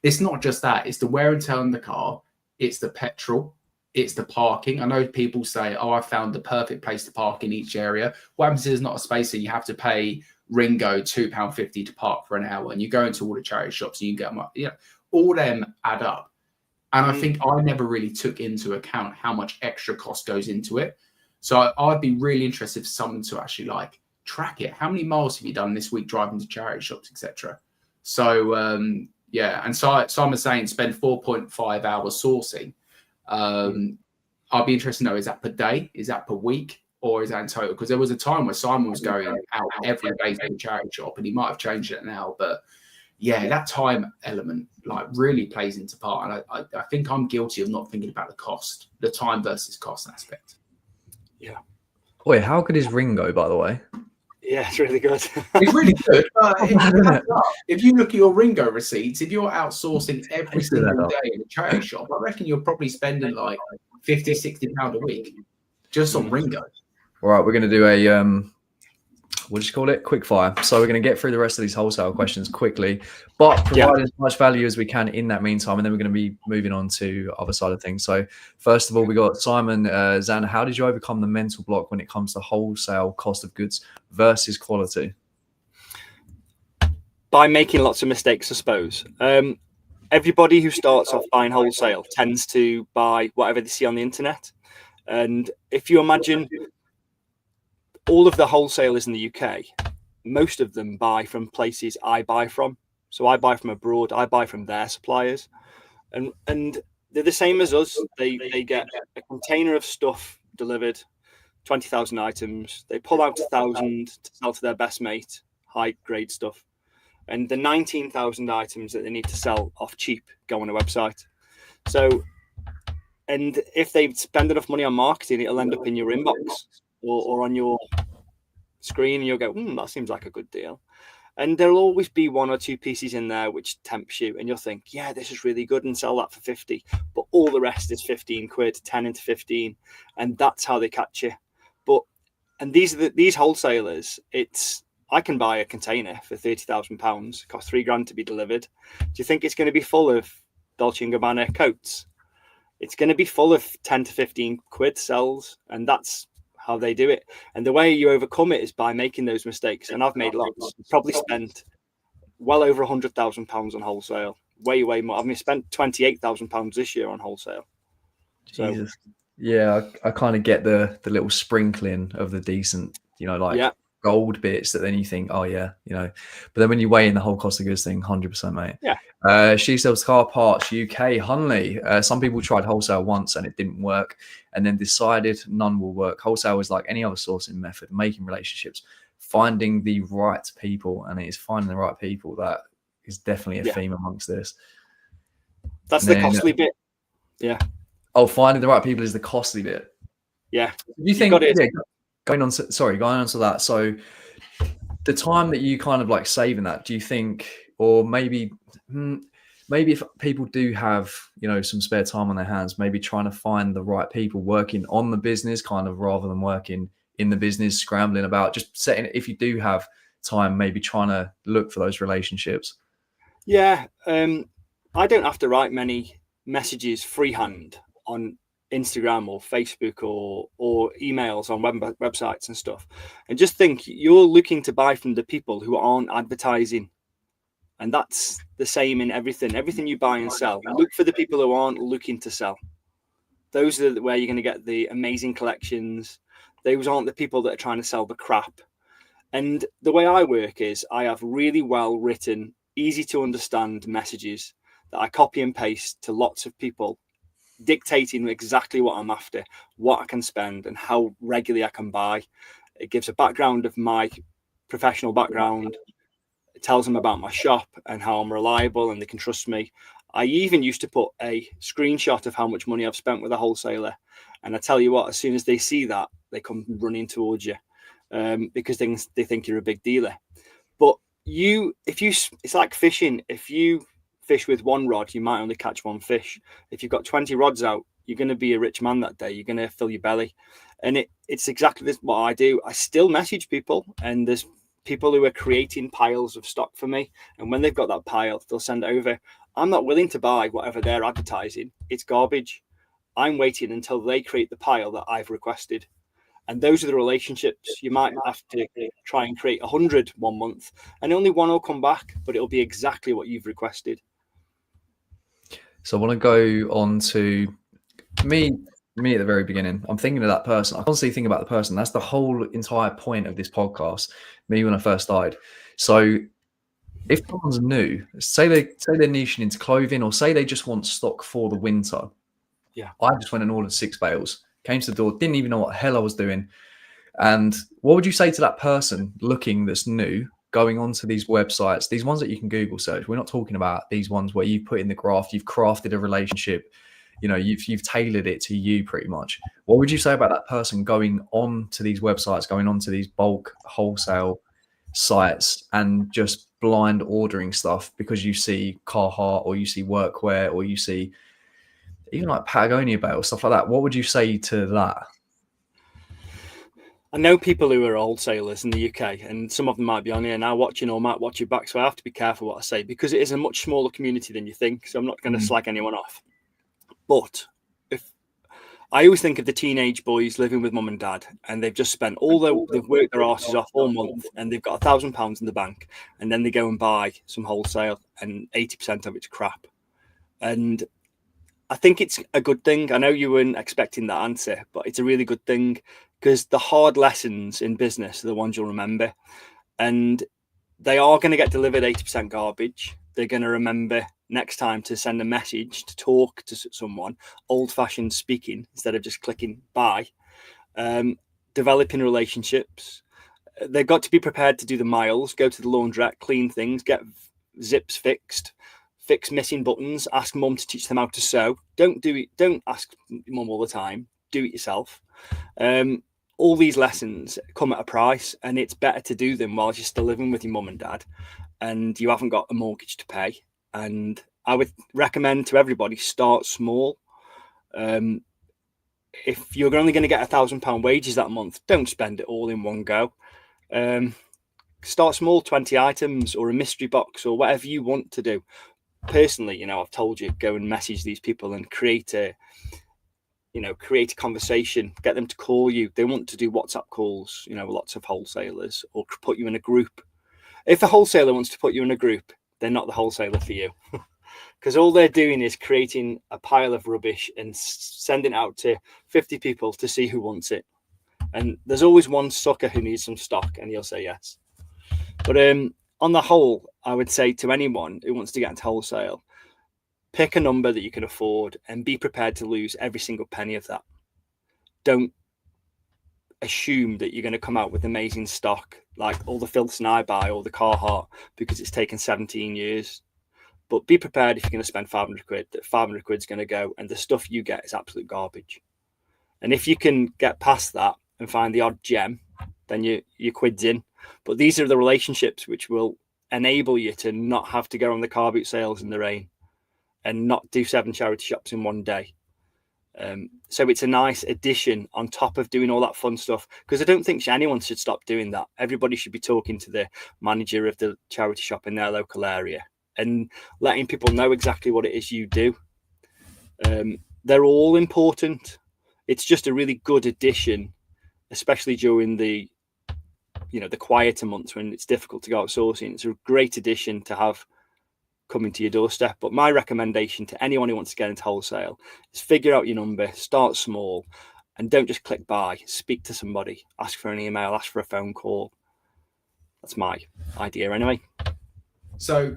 it's not just that. It's the wear and tear on the car. It's the petrol. It's the parking. I know people say, oh, I found the perfect place to park in each area. What happens is there's not a space and you have to pay Ringo £2.50 to park for an hour. And you go into all the charity shops and you get them up. Yeah, all them add up. And I think I never really took into account how much extra cost goes into it. So I'd be really interested for someone to actually like track it. How many miles have you done this week driving to charity shops, etc.? So, and so Simon's saying spend 4.5 hours sourcing. I'd be interested to know, is that per day? Is that per week? Or is that in total? Because there was a time where Simon was going out every day to the charity shop and he might have changed it now. But yeah, that time element like really plays into part. And I think I'm guilty of not thinking about the cost, the time versus cost aspect. Yeah. Wait, how good is Ringo, by the way? Yeah, it's really good. It's really good. If you look at your Ringo receipts, if you're outsourcing every single day in a charity shop, I reckon you're probably spending like 50, 60 pounds a week just on Ringo. All right, we're going to do a, we'll just call it quick fire. So we're going to get through the rest of these wholesale questions quickly, but provide as much value as we can in that meantime. And then we're going to be moving on to the other side of things. So first of all, we got Simon, Xander, how did you overcome the mental block when it comes to wholesale cost of goods versus quality? By making lots of mistakes, I suppose. Everybody who starts off buying wholesale tends to buy whatever they see on the internet. And if you imagine all of the wholesalers in the UK, most of them buy from places I buy from. So I buy from abroad, I buy from their suppliers. And they're the same as us. They get a container of stuff delivered, 20,000 items. They pull out 1,000 to sell to their best mate, high grade stuff. And the 19,000 items that they need to sell off cheap go on a website. So, and if they spend enough money on marketing, it'll end up in your inbox or on your screen, and you'll go, that seems like a good deal. And there'll always be one or two pieces in there which tempts you, and you'll think, yeah, this is really good, and sell that for 50. But all the rest is 15 quid, 10 into 15, and that's how they catch you. And these wholesalers, I can buy a container for £30,000, cost £3,000 to be delivered. Do you think it's going to be full of Dolce & Gabbana coats? It's going to be full of 10 to 15 quid sells, and that's how they do it. And the way you overcome it is by making those mistakes. And I've made lots. Probably spent well over £100,000 on wholesale. Way more. I've spent £28,000 this year on wholesale. Jesus. So, yeah, I kind of get the little sprinkling of the decent, gold bits that then you think, oh yeah, but then when you weigh in the whole cost of goods thing, 100%, mate. Yeah. She Sells Car Parts UK, Hunley. Some people tried wholesale once and it didn't work, and then decided none will work. Wholesale is like any other sourcing method, making relationships, finding the right people, and it is finding the right people that is definitely a theme amongst this. That's the costly bit. Yeah. Oh, finding the right people is the costly bit. Yeah. You think going on to that. So the time that you kind of like saving that, do you think, or maybe if people do have, some spare time on their hands, maybe trying to find the right people working on the business kind of rather than working in the business, scrambling about, just setting, if you do have time, maybe trying to look for those relationships. Yeah. I don't have to write many messages freehand on Instagram or Facebook or emails on websites and stuff. And just think, you're looking to buy from the people who aren't advertising. And that's the same in everything you buy and sell. Look for the people who aren't looking to sell. Those are where you're going to get the amazing collections. Those aren't the people that are trying to sell the crap. And the way I work is I have really well written, easy to understand messages that I copy and paste to lots of people, dictating exactly what I'm after, what I can spend, and how regularly I can buy. It gives a background of my professional background. It tells them about my shop and how I'm reliable and they can trust me. I even used to put a screenshot of how much money I've spent with a wholesaler. And I tell you what, as soon as they see that, they come running towards you because they think you're a big dealer. But it's like fishing. If you fish with one rod, you might only catch one fish. If you've got 20 rods out, you're going to be a rich man that day. You're going to fill your belly. And it's exactly this what I do. I still message people, and there's people who are creating piles of stock for me. And when they've got that pile, they'll send it over. I'm not willing to buy whatever they're advertising. It's garbage. I'm waiting until they create the pile that I've requested. And those are the relationships. You might have to try and create 100 one month, and only one will come back, but it'll be exactly what you've requested. So I want to go on to me at the very beginning. I'm thinking of that person. I constantly think about the person. That's the whole entire point of this podcast. Me when I first started. So if someone's new, say they're niching into clothing, or say they just want stock for the winter. Yeah. I just went and ordered 6 bales, came to the door, didn't even know what the hell I was doing. And what would you say to that person looking that's new, going onto these websites, these ones that you can Google search? We're not talking about these ones where you've put in the graft, you've crafted a relationship, you've tailored it to you pretty much. What would you say about that person going on to these websites, going on to these bulk wholesale sites and just blind ordering stuff because you see Carhartt or you see workwear or you see even like Patagonia bales, stuff like that? What would you say to that? I know people who are wholesalers in the UK, and some of them might be on here now watching or might watch you back. So I have to be careful what I say because it is a much smaller community than you think. So I'm not going to slag anyone off. But if I always think of the teenage boys living with mum and dad, and they've just spent they've worked their asses off all month, and they've got £1,000 in the bank, and then they go and buy some wholesale, and 80% of it's crap. And I think it's a good thing. I know you weren't expecting that answer, but it's a really good thing, because the hard lessons in business are the ones you'll remember, and they are going to get delivered 80% garbage. They're going to remember next time to send a message, to talk to someone, old-fashioned speaking instead of just clicking buy, developing relationships. They've got to be prepared to do the miles, go to the laundrette, clean things, get zips fixed, fix missing buttons, ask mum to teach them how to sew. Don't ask mum all the time. Do it yourself. All these lessons come at a price, and it's better to do them while you're still living with your mum and dad and you haven't got a mortgage to pay. And I would recommend to everybody, start small. If you're only going to get £1,000 wages that month, don't spend it all in one go. Start small, 20 items or a mystery box or whatever you want to do. Personally, I've told you, go and message these people and create a conversation, get them to call you. They want to do WhatsApp calls, lots of wholesalers, or put you in a group. If a wholesaler wants to put you in a group, they're not the wholesaler for you, because all they're doing is creating a pile of rubbish and sending it out to 50 people to see who wants it. And there's always one sucker who needs some stock, and he'll say yes. But on the whole, I would say to anyone who wants to get into wholesale, pick a number that you can afford and be prepared to lose every single penny of that. Don't assume that you're going to come out with amazing stock, like all the Filson I buy or the Carhartt, because it's taken 17 years. But be prepared, if you're going to spend 500 quid, that 500 quid's going to go, and the stuff you get is absolute garbage. And if you can get past that and find the odd gem, then your quid's in. But these are the relationships which will enable you to not have to go on the car boot sales in the rain and not do 7 charity shops in one day. So it's a nice addition on top of doing all that fun stuff, because I don't think anyone should stop doing that. Everybody should be talking to the manager of the charity shop in their local area and letting people know exactly what it is you do. They're all important. It's just a really good addition, especially during the quieter months when it's difficult to go outsourcing. It's a great addition to have coming to your doorstep. But my recommendation to anyone who wants to get into wholesale is figure out your number, start small, and don't just click buy. Speak to somebody, ask for an email, ask for a phone call. That's my idea anyway. So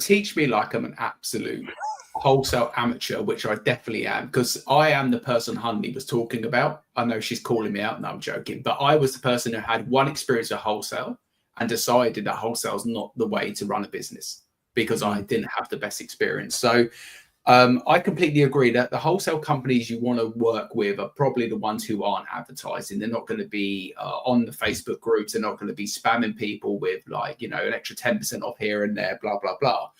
teach me like I'm an absolute wholesale amateur, which I definitely am, because I am the person Honey was talking about. I know she's calling me out. No, I'm joking. But I was the person who had one experience of wholesale and decided that wholesale is not the way to run a business, because I didn't have the best experience. So I completely agree that the wholesale companies you want to work with are probably the ones who aren't advertising. They're not going to be on the Facebook groups. They're not going to be spamming people with an extra 10% off here and there, blah, blah, blah.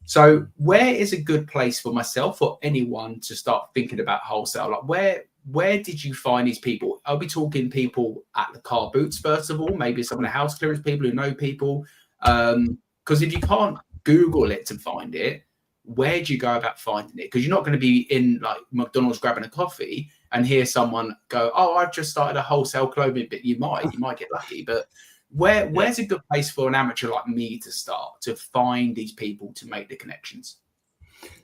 So where is a good place for myself or anyone to start thinking about wholesale? Like where did you find these people? Are we talking people at the car boots, first of all? Maybe some of the house clearance people who know people. Because if you can't Google it to find it, where do you go about finding it? Because you're not going to be in like McDonald's grabbing a coffee and hear someone go, "Oh, I've just started a wholesale clothing bit." You might get lucky, but where's a good place for an amateur like me to start to find these people to make the connections?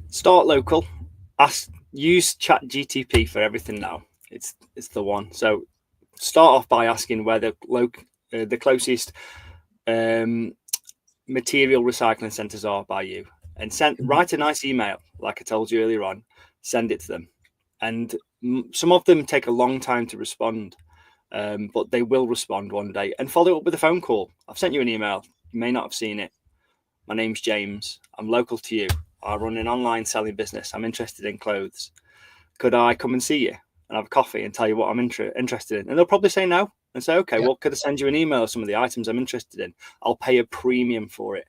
Start local. Use ChatGTP for everything now. It's the one. So start off by asking where the closest material recycling centres are by you, and write a nice email like I told you earlier on. Send it to them, and some of them take a long time to respond, but they will respond one day. And follow up with a phone call. I've sent you an email. You may not have seen it. My name's James. I'm local to you. I run an online selling business. I'm interested in clothes. Could I come and see you and have a coffee and tell you what I'm interested in? And they'll probably say no and say, okay, well, could I send you an email of some of the items I'm interested in? I'll pay a premium for it.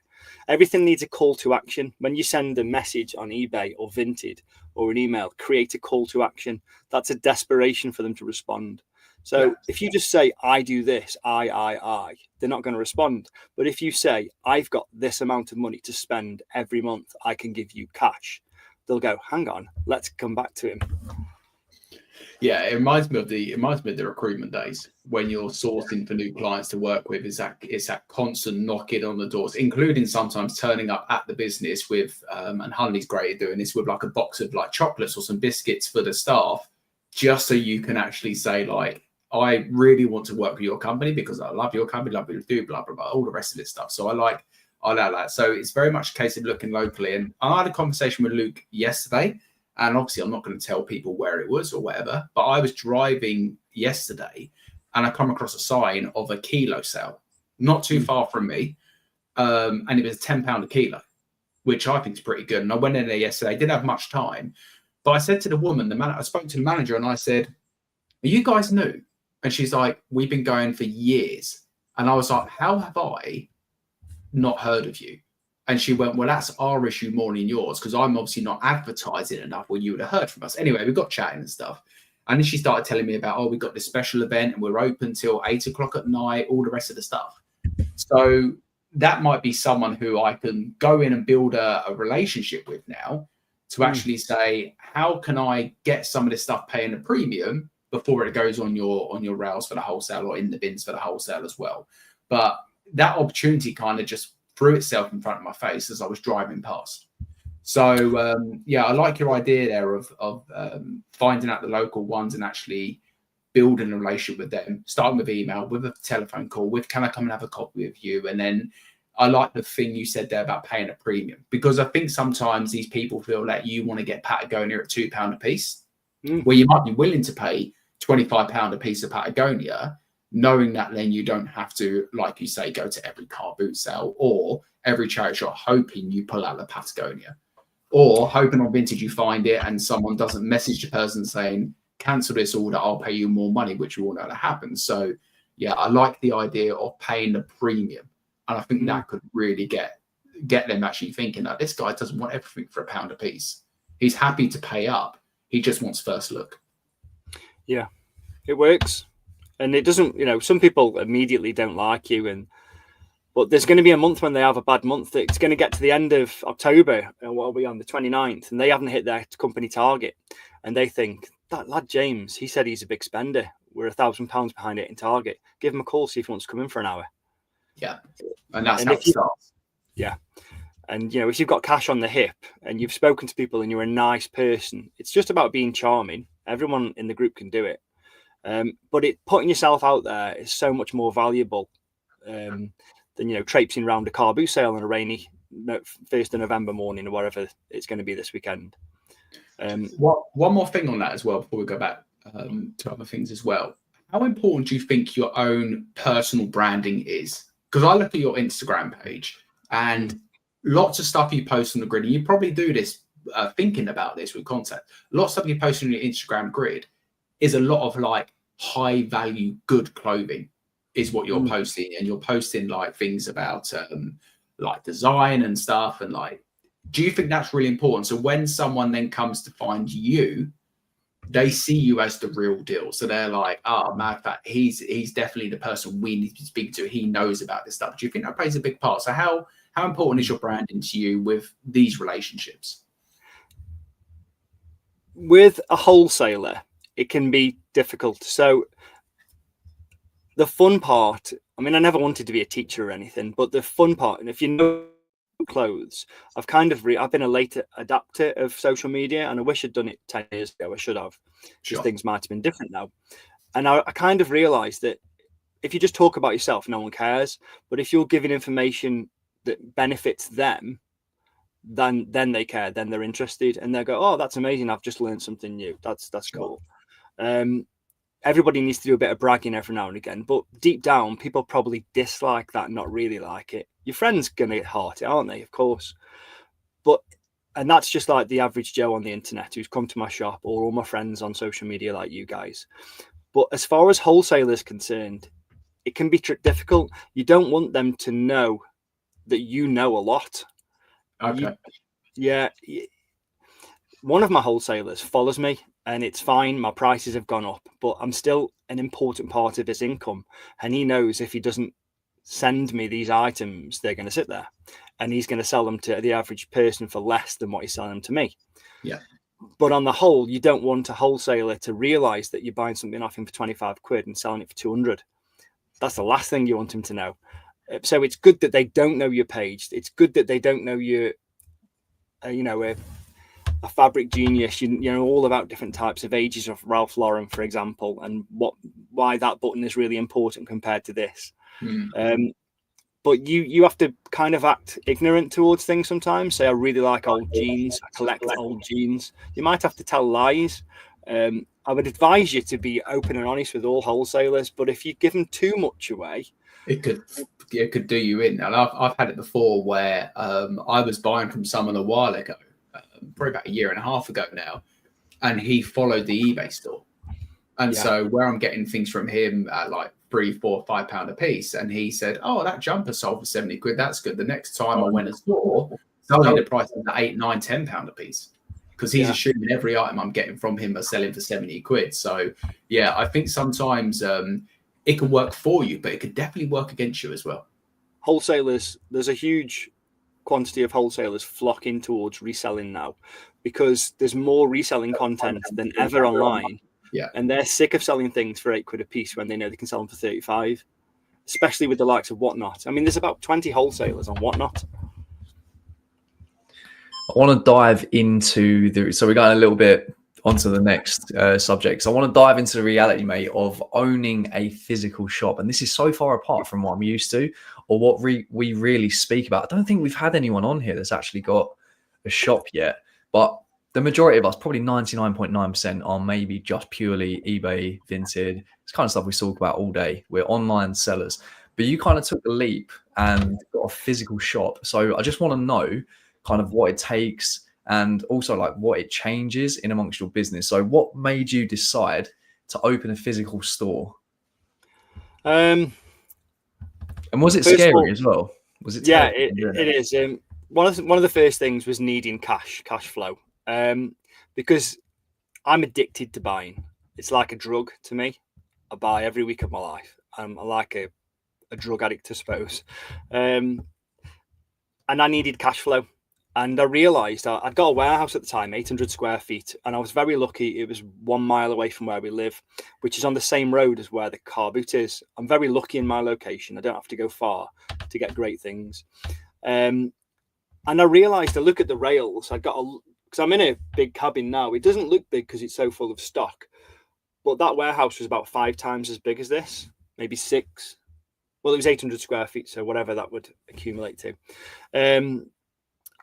Everything needs a call to action. When you send a message on eBay or Vinted or an email, create a call to action. That's a desperation for them to respond. So if you just say, I do this, I, they're not going to respond. But if you say, I've got this amount of money to spend every month, I can give you cash, they'll go, hang on, let's come back to him. Yeah, it reminds me of the recruitment days when you're sourcing for new clients to work with. It's that constant knocking on the doors, including sometimes turning up at the business with and Honey's great at doing this, with like a box of like chocolates or some biscuits for the staff, just so you can actually say like, I really want to work with your company because I love your company, love what you do, blah blah blah, all the rest of this stuff. So I like that. So it's very much a case of looking locally. And I had a conversation with Luke yesterday. And obviously, I'm not going to tell people where it was or whatever, but I was driving yesterday and I come across a sign of a kilo sale, not too far from me. And it was £10 a kilo, which I think is pretty good. And I went in there yesterday, didn't have much time, but I said to the woman, I spoke to the manager and I said, are you guys new? And she's like, we've been going for years. And I was like, how have I not heard of you? And she went, well, that's our issue more than yours, because I'm obviously not advertising enough, or you would have heard from us. Anyway, we got chatting and stuff. And then she started telling me about, we got this special event and we're open till 8 o'clock at night, all the rest of the stuff. So that might be someone who I can go in and build a relationship with now to actually say, how can I get some of this stuff paying a premium before it goes on your rails for the wholesale or in the bins for the wholesale as well. But that opportunity kind of just threw itself in front of my face as I was driving past. So I like your idea there of finding out the local ones and actually building a relationship with them, starting with email, with a telephone call, with can I come and have a coffee with you? And then I like the thing you said there about paying a premium, because I think sometimes these people feel that you want to get Patagonia at £2 a piece, where you might be willing to pay £25 a piece of Patagonia, knowing that then you don't have to, like you say, go to every car boot sale or every charity shop hoping you pull out the Patagonia, or hoping on Vintage you find it and someone doesn't message the person saying, cancel this order, I'll pay you more money, which we all know that happens. So yeah, I like the idea of paying the premium. And I think that could really get them actually thinking that this guy doesn't want everything for £1 a piece. He's happy to pay up. He just wants first look. Yeah, it works. And it doesn't, some people immediately don't like you. But there's going to be a month when they have a bad month. It's going to get to the end of October, and what are we on, the 29th, and they haven't hit their company target. And they think, that lad James, he said he's a big spender. We're £1,000 behind it in target. Give him a call, see if he wants to come in for an hour. Yeah. And that's how it starts. Yeah. And, if you've got cash on the hip and you've spoken to people and you're a nice person, it's just about being charming. Everyone in the group can do it. But putting yourself out there is so much more valuable than, traipsing around a car boot sale on a rainy 1st of November morning or whatever it's going to be this weekend. One more thing on that as well, before we go back to other things as well. How important do you think your own personal branding is? Because I look at your Instagram page and lots of stuff you post on the grid, and you probably do this thinking about this with content. Lots of stuff you post on your Instagram grid is a lot of like high value, good clothing is what you're posting. And you're posting like things about like design and stuff. And like, do you think that's really important? So when someone then comes to find you, they see you as the real deal. So they're like, matter of fact, he's definitely the person we need to speak to. He knows about this stuff. Do you think that plays a big part? So how important is your branding to you with these relationships? With a wholesaler, it can be difficult. So the fun part, I never wanted to be a teacher or anything, but the fun part, and if you know clothes, I've been a late adapter of social media, and I wish I'd done it 10 years ago. I should have. Sure. Things might have been different now. And I kind of realized that if you just talk about yourself, no one cares. But if you're giving information that benefits them, then they care, then they're interested, and they'll go, oh, that's amazing, I've just learned something new. That's cool. Everybody needs to do a bit of bragging every now and again, but deep down, people probably dislike that, not really like it. Your friend's going to heart it, aren't they? Of course. And that's just like the average Joe on the internet who's come to my shop, or all my friends on social media like you guys. But as far as wholesalers concerned, it can be difficult. You don't want them to know that you know a lot. Okay. One of my wholesalers follows me, and it's fine. My prices have gone up, but I'm still an important part of his income. And he knows if he doesn't send me these items, they're going to sit there, and he's going to sell them to the average person for less than what he's selling them to me. Yeah. But on the whole, you don't want a wholesaler to realize that you're buying something off him for 25 quid and selling it for 200. That's the last thing you want him to know. So it's good that they don't know your page. It's good that they don't know you're, a fabric genius. You know all about different types of ages of Ralph Lauren, for example, and why that button is really important compared to this. But you have to kind of act ignorant towards things sometimes. Say, I really like old jeans. I collect old jeans. You might have to tell lies. I would advise you to be open and honest with all wholesalers. But if you give them too much away, it could do you in. And I've had it before where I was buying from someone a while ago, probably about a year and a half ago now, and he followed the eBay store. And so where I'm getting things from him at like £3, £4, £5 a piece, and he said, "Oh, that jumper sold for 70 quid. That's good." The next time I went to store, suddenly the price was at £8, £9, £10 a piece, because he's assuming every item I'm getting from him are selling for 70 quid. So yeah, I think sometimes it can work for you, but it could definitely work against you as well. Wholesalers, there's a huge quantity of wholesalers flocking towards reselling now because there's more reselling content than ever online. Yeah. And they're sick of selling things for £8 a piece when they know they can sell them for 35, especially with the likes of Whatnot. I mean, there's about 20 wholesalers on Whatnot. I want to dive into so we're going a little bit onto the next subject. So I want to dive into the reality, mate, of owning a physical shop. And this is so far apart from what I'm used to or what we really speak about. I don't think we've had anyone on here that's actually got a shop yet, but the majority of us, probably 99.9%, are maybe just purely eBay, Vinted. It's kind of stuff we talk about all day. We're online sellers, but you kind of took the leap and got a physical shop. So I just want to know kind of what it takes and also like what it changes in amongst your business. So what made you decide to open a physical store? And was it scary as well? Was it? Yeah, it is. One of the first things was needing cash flow. Because I'm addicted to buying. It's like a drug to me. I buy every week of my life. I'm like a drug addict, I suppose. And I needed cash flow. And I realised I'd got a warehouse at the time, 800 square feet. And I was very lucky. It was 1 mile away from where we live, which is on the same road as where the car boot is. I'm very lucky in my location. I don't have to go far to get great things. And I realised, I look at the rails. Because I'm in a big cabin now. It doesn't look big because it's so full of stock. But that warehouse was about 5 times as big as this, maybe 6. Well, it was 800 square feet, so whatever that would accumulate to.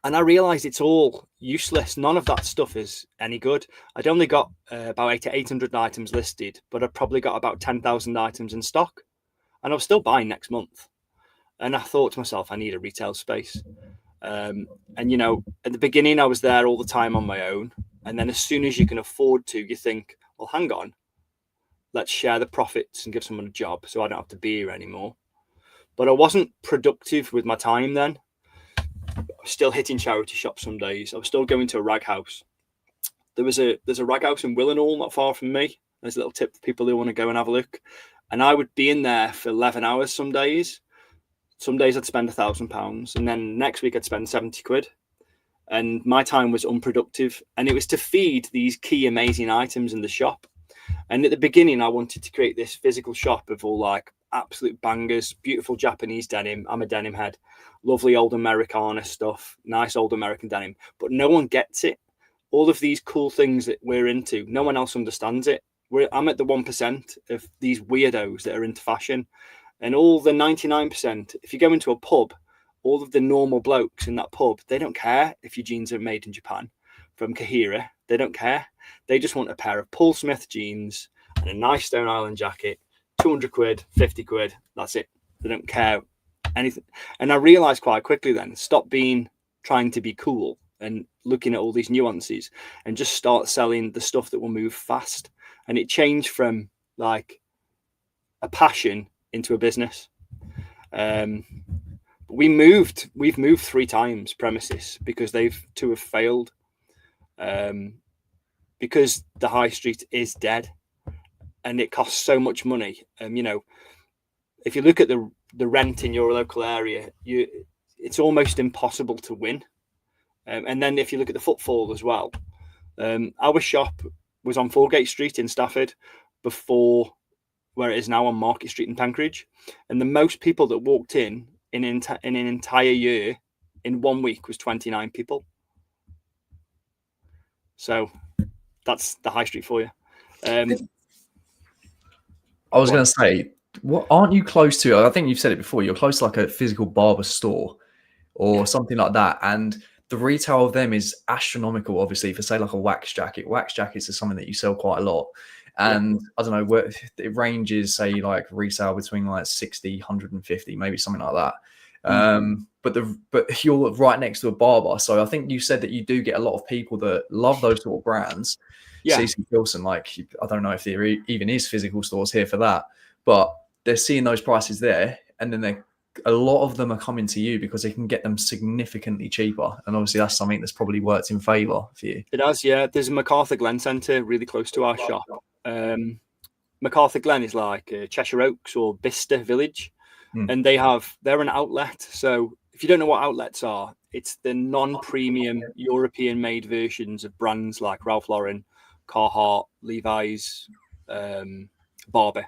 And I realised it's all useless. None of that stuff is any good. I'd only got about 800 items listed, but I'd probably got about 10,000 items in stock. And I was still buying next month. And I thought to myself, I need a retail space. And, you know, at the beginning, I was there all the time on my own. And then as soon as you can afford to, you think, well, hang on, let's share the profits and give someone a job so I don't have to be here anymore. But I wasn't productive with my time then. I was still hitting charity shops some days. I was still going to a rag house. There's a rag house in Willenhall, not far from me. There's a little tip for people who want to go and have a look. And I would be in there for 11 hours some days. Some days I'd spend £1,000, and then next week I'd spend 70 quid. And my time was unproductive. And it was to feed these key amazing items in the shop. And at the beginning, I wanted to create this physical shop of all like absolute bangers, beautiful Japanese denim. I'm a denim head. Lovely old Americana stuff, nice old American denim. But no one gets it. All of these cool things that we're into, no one else understands it. I'm at the 1% of these weirdos that are into fashion. And all the 99%, if you go into a pub, all of the normal blokes in that pub, they don't care if your jeans are made in Japan from Kahira. They don't care. They just want a pair of Paul Smith jeans and a nice Stone Island jacket, 200 quid, 50 quid. That's it. They don't care anything. And I realized quite quickly then, stop trying to be cool and looking at all these nuances and just start selling the stuff that will move fast. And it changed from like a passion into a business. We've moved 3 times premises because two have failed. Because the high street is dead and it costs so much money. You know, if you look at the rent in your local area, it's almost impossible to win. And then if you look at the footfall as well, Our shop was on Foregate Street in Stafford before where it is now on Market Street in Penkridge. And the most people that walked in an entire year in 1 week was 29 people. So that's the high street for you. I was going to say, what aren't you close to? I think you've said it before. You're close to like a physical barber store or something like that, and the retail of them is astronomical. Obviously, for say like a wax jacket. Wax jackets are something that you sell quite a lot, and I don't know where it ranges. Say like resale between like 60, 150, maybe something like that. But you're right next to a barber, so I think you said that you do get a lot of people that love those sort of brands. Yeah. CC Wilson, like I don't know if there even is physical stores here for that, but they're seeing those prices there, and then a lot of them are coming to you because they can get them significantly cheaper, and obviously that's something that's probably worked in favour for you. It has, yeah. There's a MacArthur Glen Centre really close to our shop. MacArthur Glen is like Cheshire Oaks or Bicester Village, and they're an outlet. So if you don't know what outlets are, it's the non-premium European-made versions of brands like Ralph Lauren, Carhartt, Levi's, Barber.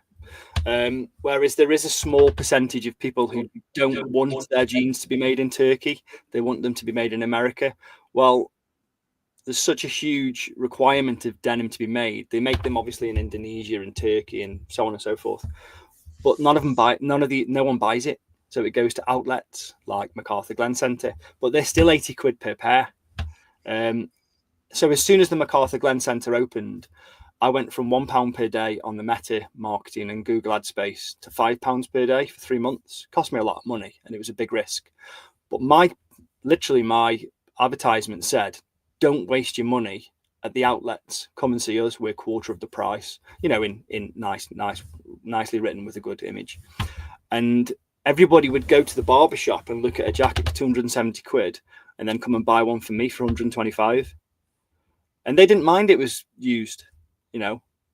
Whereas there is a small percentage of people who don't want their jeans to be made in Turkey. They want them to be made in America. Well, there's such a huge requirement of denim to be made. They make them obviously in Indonesia and Turkey and so on and so forth. But no one buys it. So it goes to outlets like MacArthur Glen Centre, but they're still 80 quid per pair. So as soon as the MacArthur Glen Centre opened, I went from £1 per day on the Meta marketing and Google ad space to £5 per day for 3 months. Cost me a lot of money and it was a big risk. But my advertisement said, don't waste your money at the outlets. Come and see us. We're a quarter of the price, in nicely written with a good image. And everybody would go to the barber shop and look at a jacket for 270 quid and then come and buy one from me for 125. And they didn't mind it was used.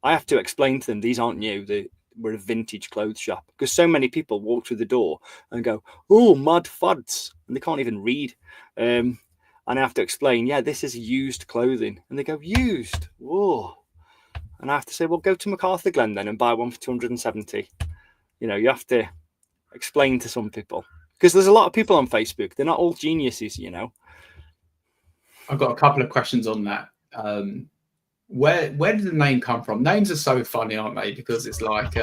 I have to explain to them, these aren't new. We're a vintage clothes shop, because so many people walk through the door and go, oh, mad fads, and they can't even read. And I have to explain, yeah, this is used clothing. And they go, used? Whoa. And I have to say, well, go to MacArthur Glen then and buy one for 270. You have to explain to some people, because there's a lot of people on Facebook. They're not all geniuses, I've got a couple of questions on that. Where did the name come from? Names are so funny, aren't they? Because it's like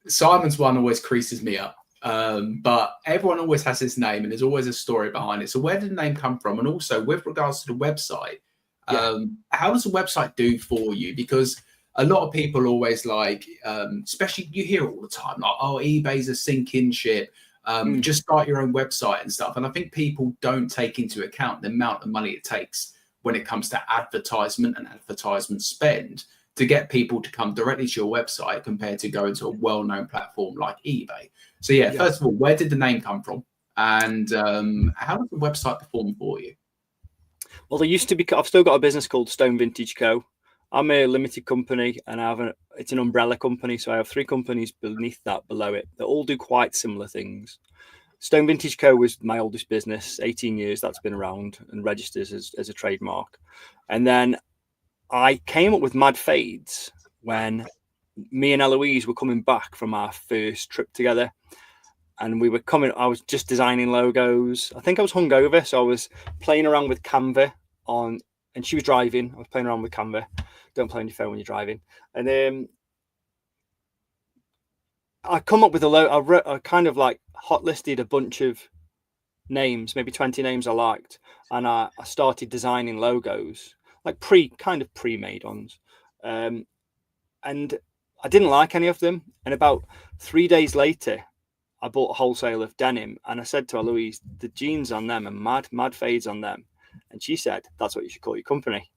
Simon's one always creases me up. But everyone always has his name and there's always a story behind it. So where did the name come from? And also with regards to the website, how does the website do for you? Because a lot of people always especially you hear it all the time, like, oh, eBay's a sinking ship. Just start your own website and stuff. And I think people don't take into account the amount of money it takes when it comes to advertisement and advertisement spend to get people to come directly to your website compared to going to a well-known platform like eBay. So first of all, where did the name come from? And how does the website perform for you? Well, there used to be, I've still got a business called Stone Vintage Co. I'm a limited company and it's an umbrella company. So I have 3 companies beneath that, below it, that all do quite similar things. Stone Vintage Co. was my oldest business, 18 years that's been around and registers as a trademark. And then I came up with Mad Fades when me and Eloise were coming back from our first trip together. And I was just designing logos. I think I was hungover, so I was playing around with Canva and she was driving. I was playing around with Canva. Don't play on your phone when you're driving. And I come up with I kind of like hot listed a bunch of names, maybe 20 names I liked, and I started designing logos, like pre-made ones, and I didn't like any of them. And about 3 days later, I bought a wholesale of denim, and I said to Eloise, the jeans on them are mad fades on them, and she said, that's what you should call your company.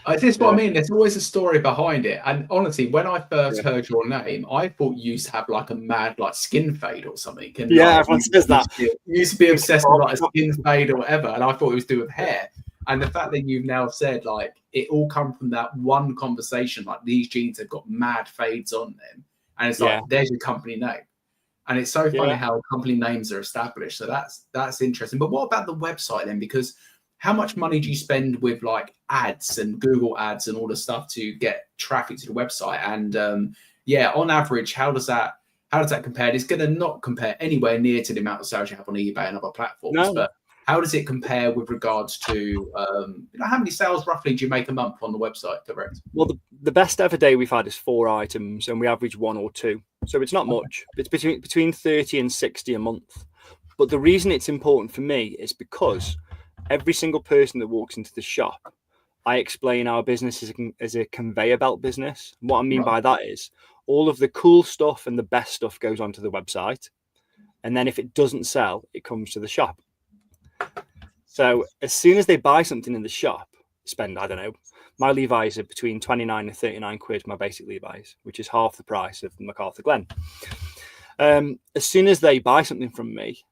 This is what I mean. There's always a story behind it. And honestly, when I first heard your name, I thought you used to have like a mad skin fade or something. And everyone says that. You used to be obsessed with like a skin fade or whatever. And I thought it was to do with hair. And the fact that you've now said like it all come from that one conversation, like these jeans have got mad fades on them. And it's like, there's your company name. And it's so funny how company names are established. So that's interesting. But what about the website then? Because how much money do you spend with like ads and Google ads and all the stuff to get traffic to the website? And yeah, on average, how does that compare? It's going to not compare anywhere near to the amount of sales you have on eBay and other platforms, but how does it compare with regards to how many sales roughly do you make a month on the website? Correct. Well, the best ever day we've had is 4 items, and we average 1 or 2, so it's not much. It's between 30 and 60 a month. But the reason it's important for me is because every single person that walks into the shop, I explain our business as a conveyor belt business. And what I mean by that is all of the cool stuff and the best stuff goes onto the website, and then if it doesn't sell, it comes to the shop. So as soon as they buy something in the shop, spend, I don't know, my Levi's are between 29 and 39 quid, my basic Levi's, which is half the price of MacArthur Glen. As soon as they buy something from me,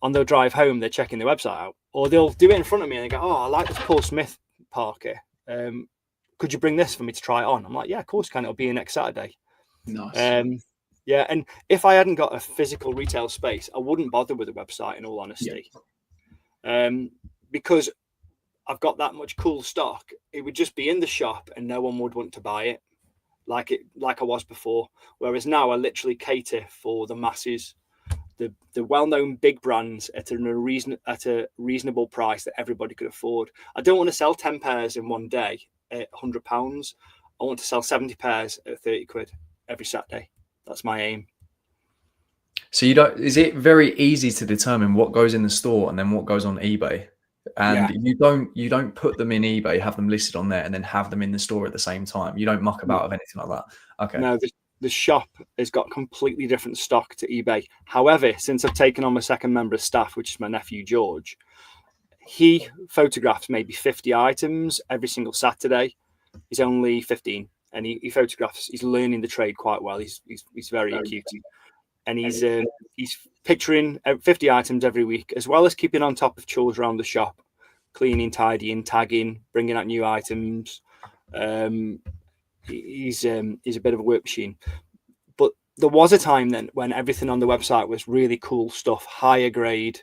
on their drive home, they're checking the website out, or they'll do it in front of me and they go, oh, I like this Paul Smith parka. Could you bring this for me to try it on? I'm like, yeah, of course can. It'll be here next Saturday. Nice. Yeah, and if I hadn't got a physical retail space, I wouldn't bother with a website, in all honesty. Because I've got that much cool stock, it would just be in the shop and no one would want to buy it like I was before. Whereas now I literally cater for the masses, the well-known big brands at a reasonable price that everybody could afford. I don't want to sell 10 pairs in one day at £100. I want to sell 70 pairs at 30 quid every Saturday. That's my aim. So is it very easy to determine what goes in the store and then what goes on eBay? And you don't put them in eBay, have them listed on there, and then have them in the store at the same time. You don't muck about with anything like that. Okay. No, the shop has got completely different stock to eBay. However, since I've taken on my second member of staff, which is my nephew George, he photographs maybe 50 items every single Saturday. He's only 15, and he photographs. He's learning the trade quite well. He's very acute. And he's picturing 50 items every week, as well as keeping on top of chores around the shop, cleaning, tidying, tagging, bringing out new items. He's a bit of a work machine. But there was a time then when everything on the website was really cool stuff, higher grade.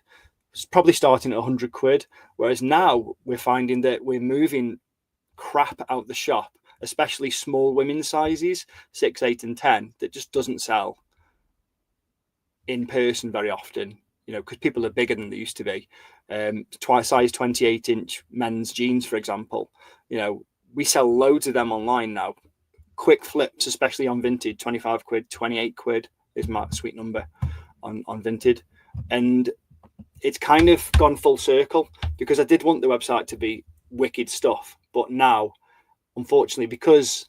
It's probably starting at 100 quid. Whereas now we're finding that we're moving crap out the shop, especially small women's sizes, 6, 8, and 10, that just doesn't sell in person very often, because people are bigger than they used to be. Size 28-inch men's jeans, for example, we sell loads of them online now. Quick flips, especially on Vinted, 25 quid, 28 quid is my sweet number on Vinted. And it's kind of gone full circle, because I did want the website to be wicked stuff. But now, unfortunately, because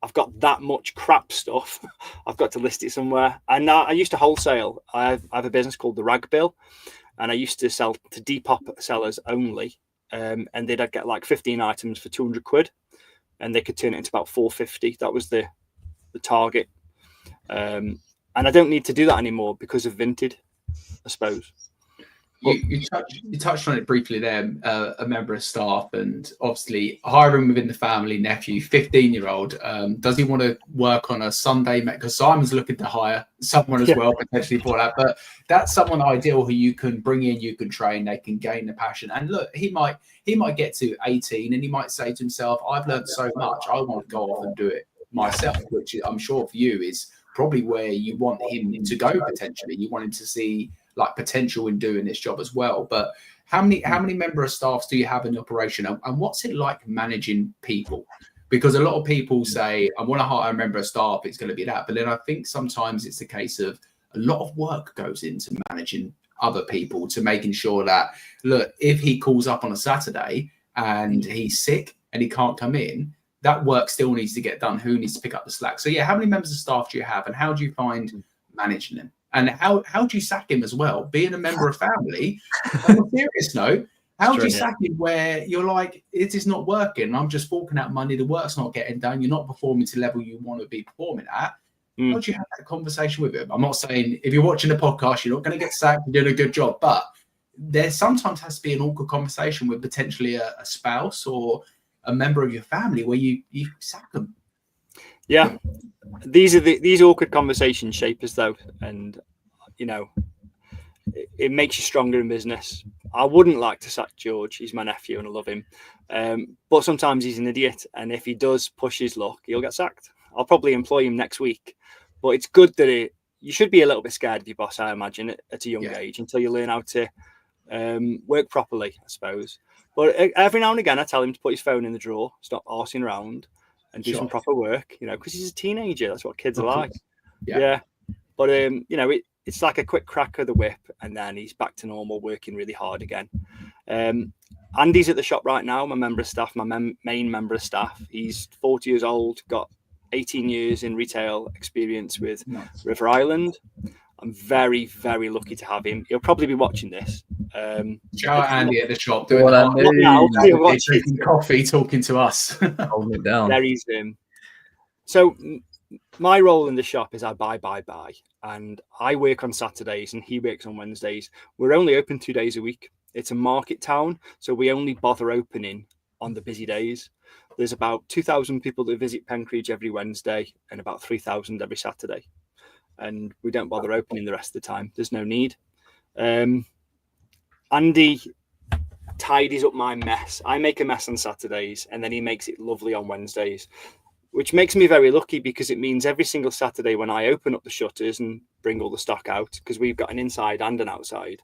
I've got that much crap stuff, I've got to list it somewhere. And now I used to wholesale. I have a business called the Rag Bill, and I used to sell to Depop sellers only. And they'd get like 15 items for 200 quid, and they could turn it into about 450. That was the target. And I don't need to do that anymore because of Vinted, I suppose. You touched on it briefly there, a member of staff, and obviously hiring within the family, nephew, 15-year-old. Does he want to work on a Sunday? Because Simon's looking to hire someone as well, potentially for that. But that's someone ideal who you can bring in, you can train, they can gain the passion. And look, he might get to 18 and he might say to himself, I've learned so much, I want to go off and do it myself, which I'm sure for you is probably where you want him to go potentially. You want him to see like potential in doing this job as well. But how many member of staff do you have in the operation, and what's it like managing people? Because a lot of people say, I want to hire a member of staff, it's going to be that. But then I think sometimes it's a case of a lot of work goes into managing other people, to making sure that, look, if he calls up on a Saturday and he's sick and he can't come in, that work still needs to get done. Who needs to pick up the slack? So yeah, how many members of staff do you have, and how do you find managing them? And how do you sack him as well? Being a member of family, on a serious note, how do you sack him where you're like, it is not working, I'm just forking out money, the work's not getting done, you're not performing to the level you want to be performing at? How do you have that conversation with him? I'm not saying if you're watching the podcast, you're not going to get sacked, you're doing a good job, but there sometimes has to be an awkward conversation with potentially a spouse or a member of your family where you sack them. Yeah, these awkward conversations shape us though, and it makes you stronger in business. I wouldn't like to sack George. He's my nephew and I love him. But sometimes he's an idiot. And if he does push his luck, he'll get sacked. I'll probably employ him next week. But it's good that you should be a little bit scared of your boss, I imagine, at a young age until you learn how to work properly, I suppose. But every now and again, I tell him to put his phone in the drawer, stop arsing around and do some proper work, because he's a teenager. That's what kids are like. Yeah. But, it's like a quick crack of the whip and then he's back to normal, working really hard again. Andy's at the shop right now, my member of staff, my main member of staff. He's 40 years old, got 18 years in retail experience with River Island. I'm very, very lucky to have him. He'll probably be watching this. Shout out Andy at the shop doing drinking coffee, talking to us. Holding it down. There he's So my role in the shop is I buy, and I work on Saturdays and he works on Wednesdays. We're only open 2 days a week. It's a market town, so we only bother opening on the busy days. There's about 2,000 people that visit Penkridge every Wednesday and about 3,000 every Saturday. And we don't bother opening the rest of the time. There's no need. Andy tidies up my mess. I make a mess on Saturdays and then he makes it lovely on Wednesdays, which makes me very lucky because it means every single Saturday when I open up the shutters and bring all the stock out, because we've got an inside and an outside,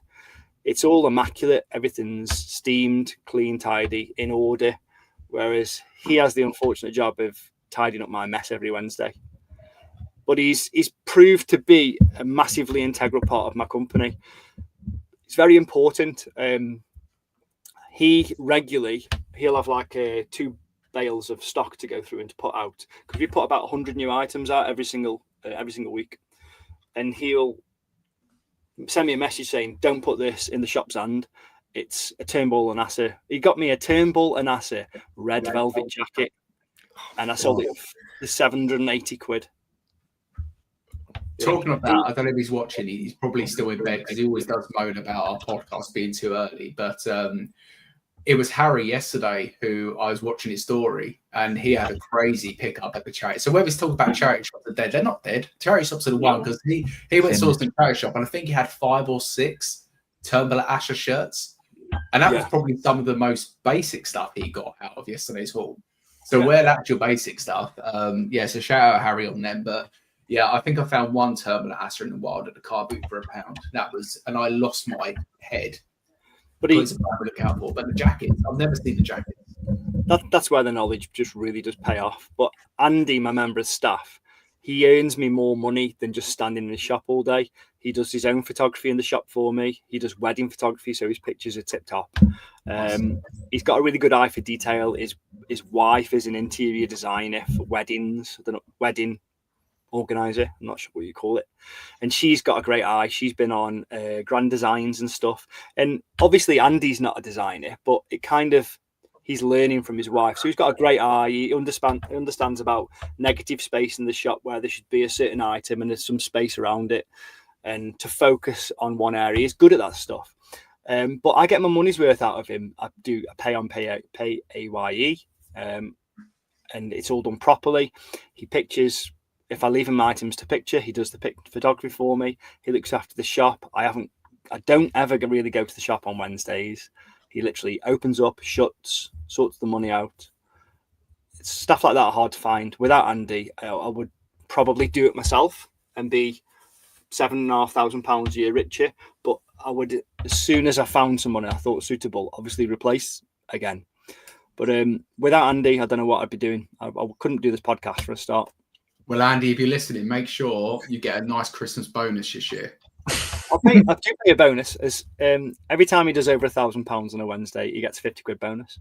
it's all immaculate. Everything's steamed, clean, tidy, in order. Whereas he has the unfortunate job of tidying up my mess every Wednesday. But he's proved to be a massively integral part of my company. It's very important. He'll have like 2 bales of stock to go through and to put out, because we put about 100 new items out every single week, and he'll send me a message saying, "Don't put this in the shop's hand. It's a Turnbull and Asser." He got me a Turnbull and Asser red velvet jacket, and I sold it for 780 quid. Talking of that, I don't know if he's watching. He's probably still in bed because he always does moan about our podcast being too early. But it was Harry yesterday who I was watching his story, and he had a crazy pickup at the charity. So whether he's talking about charity shops are dead, they're not dead. Charity shops are the one, because he went sourced in charity shop, and I think he had 5 or 6 Turnbull Asher shirts, and that was probably some of the most basic stuff he got out of yesterday's haul. So wear that your basic stuff. So shout out Harry on them, but. Yeah, I think I found 1 Turnbull Asser in the wild at the car boot for £1. And I lost my head. But it's a bad to look out for. But the jackets, I've never seen the jackets. That's where the knowledge just really does pay off. But Andy, my member of staff, he earns me more money than just standing in the shop all day. He does his own photography in the shop for me. He does wedding photography, so his pictures are tip top. He's got a really good eye for detail. His wife is an interior designer for weddings. Wedding organizer, I'm not sure what you call it, and she's got a great eye. She's been on Grand Designs and stuff, and obviously Andy's not a designer, but it kind of, he's learning from his wife, so he's got a great eye. He understands about negative space in the shop, where there should be a certain item and there's some space around it, and to focus on one area. He's good at that stuff. But I get my money's worth out of him. I do a pay AYE, and it's all done properly. He pictures. If I leave him items to picture, he does the photography for me. He looks after the shop. I don't ever really go to the shop on Wednesdays. He literally opens up, shuts, sorts the money out. Stuff like that are hard to find. Without Andy, I would probably do it myself and be £7,500 a year richer. But I would, as soon as I found someone I thought suitable, obviously replace again. But without Andy, I don't know what I'd be doing. I couldn't do this podcast for a start. Well, Andy, if you're listening, make sure you get a nice Christmas bonus this year. I do pay a bonus. As every time he does over £1,000 on a Wednesday, he gets a 50 quid bonus.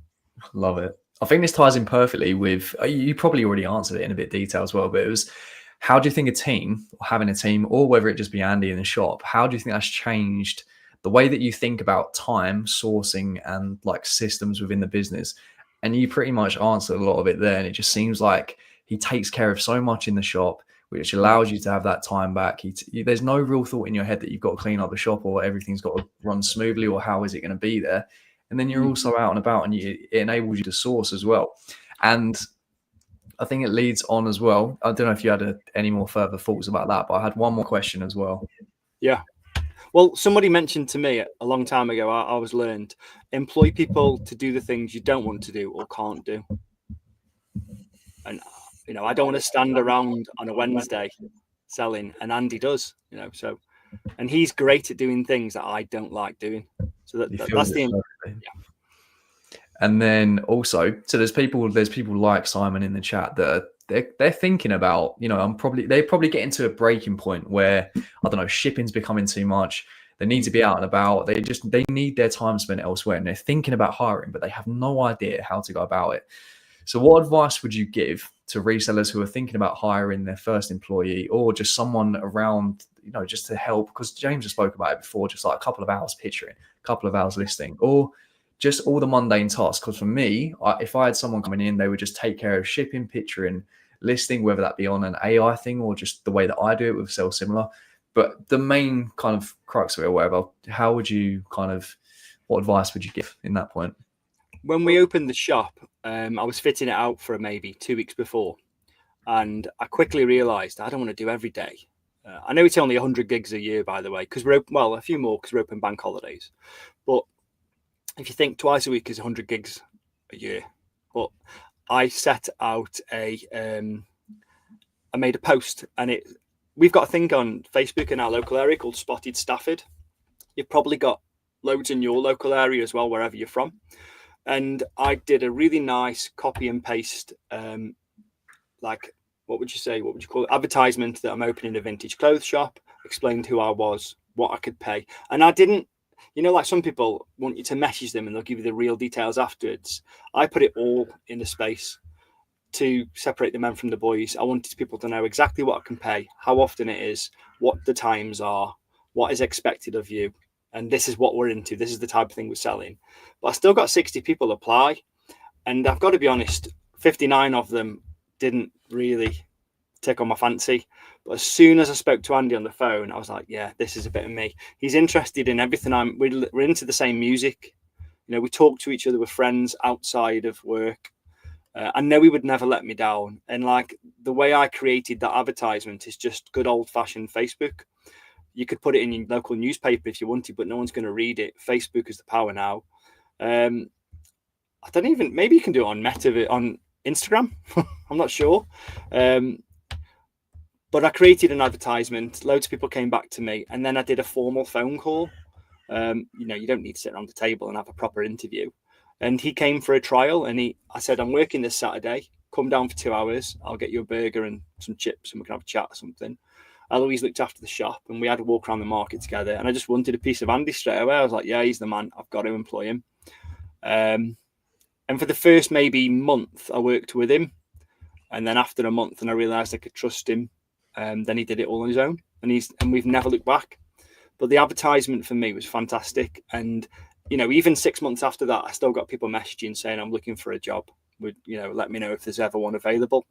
Love it. I think this ties in perfectly with, you probably already answered it in a bit of detail as well, but it was, how do you think a team, or having a team, or whether it just be Andy in the shop, how do you think that's changed the way that you think about time, sourcing, and like systems within the business? And you pretty much answered a lot of it there, and it just seems like he takes care of so much in the shop, which allows you to have that time back. There's no real thought in your head that you've got to clean up the shop or everything's got to run smoothly or how is it going to be there. And then you're also out and about, and it enables you to source as well. And I think it leads on as well. I don't know if you had any more further thoughts about that, but I had one more question as well. Yeah. Well, somebody mentioned to me a long time ago, I was learned, employ people to do the things you don't want to do or can't do. And, I don't want to stand around on a Wednesday selling, and Andy does, so, and he's great at doing things that I don't like doing. So that's the, yeah. And then also, so there's people like Simon in the chat that they're thinking about, they're probably getting to a breaking point where, I don't know, shipping's becoming too much. They need to be out and about. They need their time spent elsewhere, and they're thinking about hiring, but they have no idea how to go about it. So what advice would you give to resellers who are thinking about hiring their first employee, or just someone around, just to help? Because James has spoke about it before, just like a couple of hours pitching, a couple of hours listing, or just all the mundane tasks. Because for me, if I had someone coming in, they would just take care of shipping, picturing, listing, whether that be on an AI thing or just the way that I do it with Sell Similar. But the main kind of crux of it or whatever, what advice would you give in that point? When we opened the shop, I was fitting it out for maybe 2 weeks before, and I quickly realized I don't want to do every day. I know it's only 100 gigs a year, by the way, because we're open, well, a few more because we're open bank holidays. But if you think twice a week is 100 gigs a year, but I set out I made a post, and we've got a thing on Facebook in our local area called Spotted Stafford. You've probably got loads in your local area as well, wherever you're from. And I did a really nice copy and paste, what would you call it? Advertisement that I'm opening a vintage clothes shop, explained who I was, what I could pay. And I didn't, like some people want you to message them and they'll give you the real details afterwards. I put it all in the space to separate the men from the boys. I wanted people to know exactly what I can pay, how often it is, what the times are, what is expected of you. And this is what we're into. This is the type of thing we're selling. But I still got 60 people apply. And I've got to be honest, 59 of them didn't really take on my fancy. But as soon as I spoke to Andy on the phone, I was like, yeah, this is a bit of me. He's interested in everything. We're into the same music. We talk to each other, we're friends outside of work. I know he would never let me down. And like the way I created that advertisement is just good old fashioned Facebook. You could put it in your local newspaper if you wanted, but no one's going to read it. Facebook is the power now. Maybe you can do it on on Instagram. I'm not sure. But I created an advertisement. Loads of people came back to me, and then I did a formal phone call. You don't need to sit around the table and have a proper interview. And he came for a trial, and I said, I'm working this Saturday. Come down for 2 hours. I'll get you a burger and some chips, and we can have a chat or something. Eloise looked after the shop, and we had a walk around the market together. And I just wanted a piece of Andy straight away. I was like, yeah, he's the man. I've got to employ him. And for the first maybe month, I worked with him. And then after a month, and I realized I could trust him, then he did it all on his own. And we've never looked back. But the advertisement for me was fantastic. And, even 6 months after that, I still got people messaging saying, I'm looking for a job. Let me know if there's ever one available.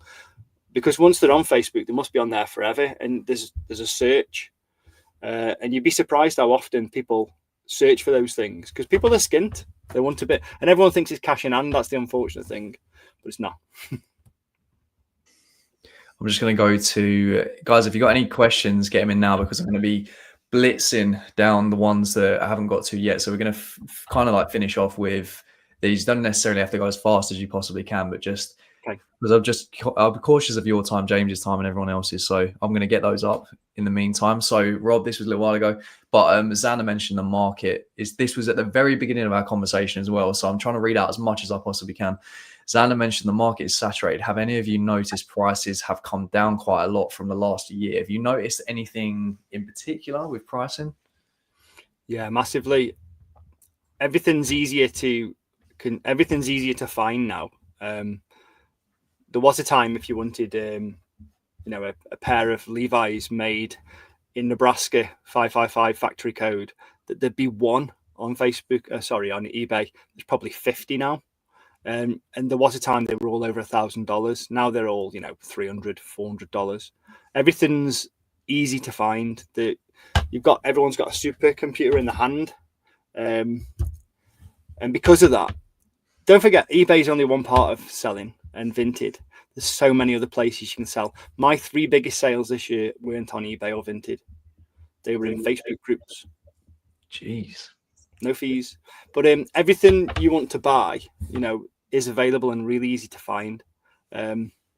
Because once they're on Facebook, they must be on there forever. And there's a search. And you'd be surprised how often people search for those things, because people are skint. They want a bit. And everyone thinks it's cash in hand. That's the unfortunate thing. But it's not. I'm just going to go to, guys, if you've got any questions, get them in now, because I'm going to be blitzing down the ones that I haven't got to yet. So we're going to kind of like finish off with these. Don't necessarily have to go as fast as you possibly can, but just because I'll be cautious of your time, James's time, and everyone else's. So I'm going to get those up in the meantime. So Rob, this was a little while ago, but Xander mentioned the market. This was at the very beginning of our conversation as well. So I'm trying to read out as much as I possibly can. Xander mentioned the market is saturated. Have any of you noticed prices have come down quite a lot from the last year? Have you noticed anything in particular with pricing? Yeah, massively. Everything's easier to find now. There was a time if you wanted, a pair of Levi's made in Nebraska, 555 factory code, that there'd be one on Facebook. On eBay. There's probably 50 now. And there was a time they were all over $1,000. Now they're all, $300, $400. Everything's easy to find. Everyone's got a supercomputer in the hand. And because of that, don't forget, eBay is only one part of selling and Vinted. There's so many other places you can sell. My 3 biggest sales this year weren't on eBay or Vinted. They were in Facebook groups. Jeez. No fees. But everything you want to buy, is available and really easy to find.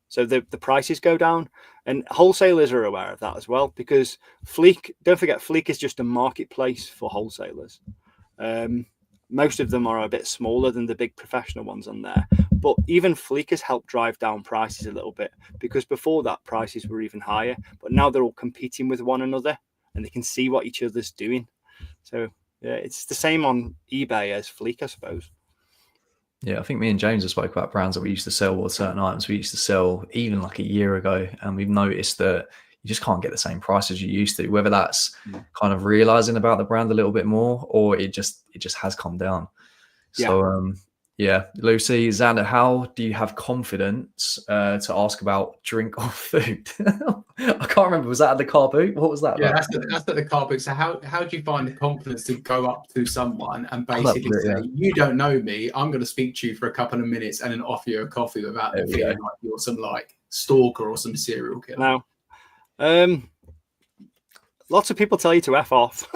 So the prices go down, and wholesalers are aware of that as well, because don't forget, Fleek is just a marketplace for wholesalers. Most of them are a bit smaller than the big professional ones on there, but even Fleek has helped drive down prices a little bit, because before that prices were even higher, but now they're all competing with one another and they can see what each other's doing. So yeah, it's the same on eBay as Fleek, I suppose. Yeah, I think me and James have spoke about brands that we used to sell, or certain items we used to sell even like a year ago, and we've noticed that you just can't get the same price as you used to, whether that's kind of realizing about the brand a little bit more, or it just has come down. So yeah, Lucy, Xander, how do you have confidence to ask about drink or food? I can't remember. Was that at the car boot? What was that? Yeah, that's at the car boot. So how do you find the confidence to go up to someone and basically say, you don't know me, I'm going to speak to you for a couple of minutes and then offer you a coffee without feeling like you're some like stalker or some serial killer? No. Lots of people tell you to F off.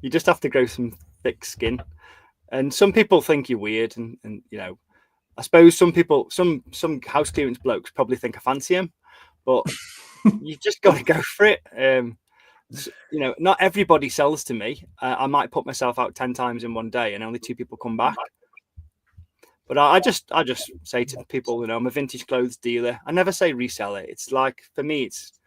You just have to grow some thick skin. And some people think you're weird, and I suppose some people, some house clearance blokes probably think I fancy him, but you've just got to go for it. Not everybody sells to me. I might put myself out 10 times in one day and only 2 people come back. But I just say to people, I'm a vintage clothes dealer. I never say resell it. It's like, for me, it's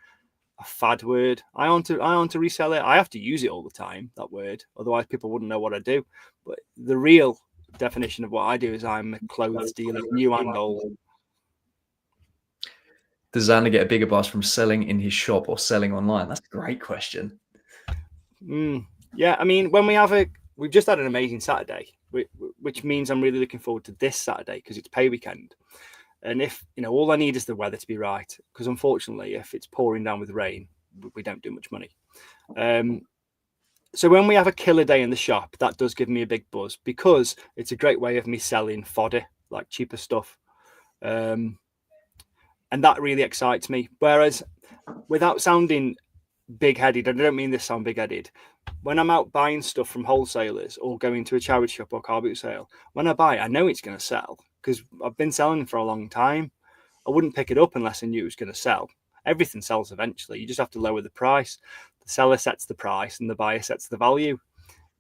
a fad word. I want to resell it. I have to use it all the time, that word. Otherwise, people wouldn't know what I do. But the real definition of what I do is I'm a clothes dealer, new and old. Does Xander get a bigger buzz from selling in his shop or selling online? That's a great question. Yeah, I mean, we've just had an amazing Saturday, which means I'm really looking forward to this Saturday because it's pay weekend. And if, all I need is the weather to be right, because unfortunately, if it's pouring down with rain, we don't do much money. So when we have a killer day in the shop, that does give me a big buzz, because it's a great way of me selling fodder, like cheaper stuff. And that really excites me. Whereas, without sounding big-headed, I don't mean this sound big-headed, when I'm out buying stuff from wholesalers or going to a charity shop or car boot sale, when I buy it, I know it's going to sell, because I've been selling for a long time. I wouldn't pick it up unless I knew it was going to sell. Everything sells eventually. You just have to lower the price. The seller sets the price and the buyer sets the value.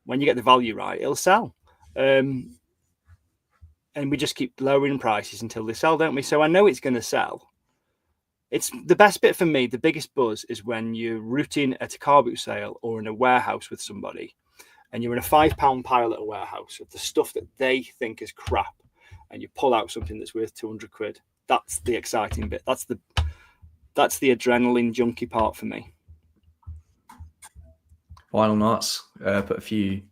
When you get the value right, it'll sell. And we just keep lowering prices until they sell, don't we? So I know it's going to sell. It's the best bit for me. The biggest buzz is when you're routing at a car boot sale or in a warehouse with somebody, and you're in a £5 pile at a warehouse of the stuff that they think is crap, and you pull out something that's worth 200 quid. That's the exciting bit. That's the adrenaline junkie part for me. Final nuts. Put a few,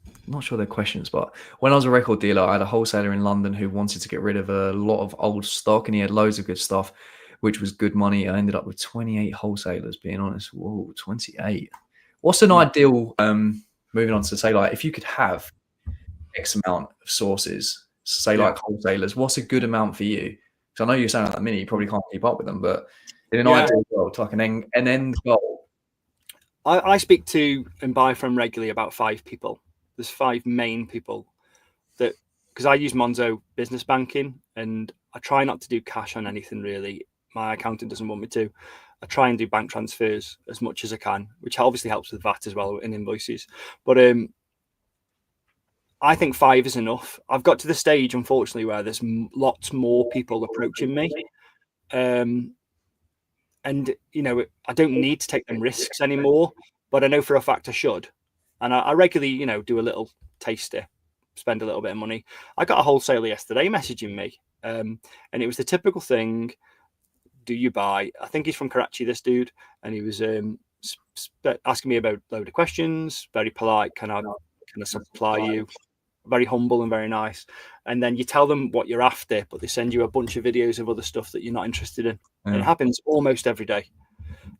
I'm not sure they're questions, but when I was a record dealer, I had a wholesaler in London who wanted to get rid of a lot of old stock, and he had loads of good stuff, which was good money. I ended up with 28 wholesalers, being honest. Whoa, 28. What's an ideal, moving on to say, like, if you could have X amount of sources, say like wholesalers, what's a good amount for you? Because I know you're saying like that many, you probably can't keep up with them, but in an ideal world, like an end goal. I speak to and buy from regularly about 5 people. There's 5 main people that, because I use Monzo business banking, and I try not to do cash on anything really. My accountant doesn't want me to. I try and do bank transfers as much as I can, which obviously helps with VAT as well and invoices. But I think 5 is enough. I've got to the stage, unfortunately, where there's lots more people approaching me. And, I don't need to take them risks anymore, but I know for a fact I should. And I regularly, do a little taster, spend a little bit of money. I got a wholesaler yesterday messaging me, and it was the typical thing. Do you buy? I think he's from Karachi, this dude. And he was asking me about a load of questions, very polite. Can I supply you? Very humble and very nice. And then you tell them what you're after, but they send you a bunch of videos of other stuff that you're not interested in. And it happens almost every day.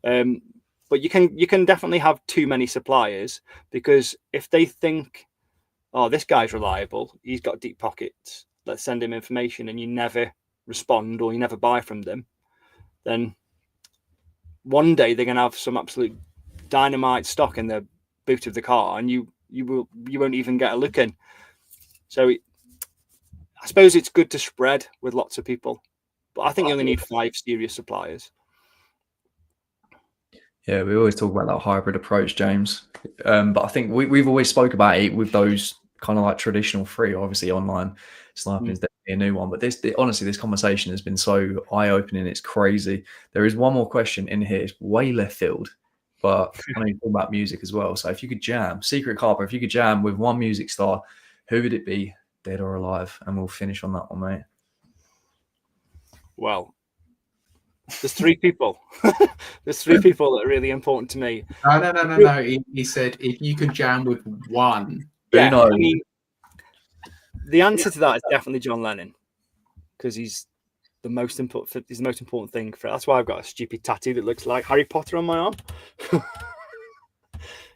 But you can definitely have too many suppliers, because if they think, oh, this guy's reliable, he's got deep pockets, let's send him information, and you never respond or you never buy from them, then one day they're going to have some absolute dynamite stock in the boot of the car, and you you won't even get a look in. So I suppose it's good to spread with lots of people, but I think you only need 5 serious suppliers. Yeah, we always talk about that hybrid approach, James. But I think we've always spoke about it with those kind of like traditional 3. Obviously, online sniping is definitely a new one. But honestly, this conversation has been so eye-opening. It's crazy. There is one more question in here. It's way left field, but I know you talk about music as well. So if you could jam, Secret Carper, if you could jam with one music star, who would it be, dead or alive? And we'll finish on that one, mate. Well, there's 3 people. There's 3 people that are really important to me. No. He said if you could jam with one. Yeah, I mean, the answer to that is definitely John Lennon, because he's the most important. He's the most important thing for. That's why I've got a stupid tattoo that looks like Harry Potter on my arm.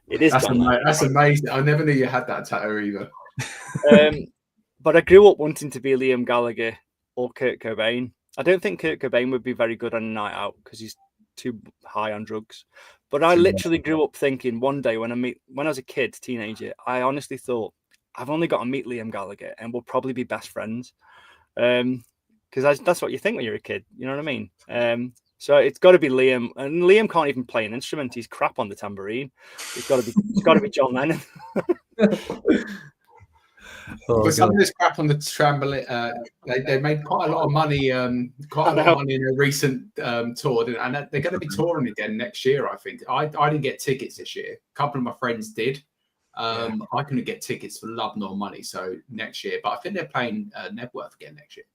It is. That's amazing. I never knew you had that tattoo either. But I grew up wanting to be Liam Gallagher or Kurt Cobain. I don't think Kurt Cobain would be very good on a night out because he's too high on drugs. But I literally grew up thinking one day when I was a kid, teenager, I honestly thought I've only got to meet Liam Gallagher and we'll probably be best friends. Because that's what you think when you're a kid. You know what I mean? So it's got to be Liam, and Liam can't even play an instrument. He's crap on the tambourine. It's got to be John Lennon. But some of this crap on the trampoline, they made quite a lot of money. Quite a lot of money in a recent tour, and they're going to be touring again next year. I think. I didn't get tickets this year. A couple of my friends did. I couldn't get tickets for love nor money. So next year, but I think they're playing Nebworth again next year.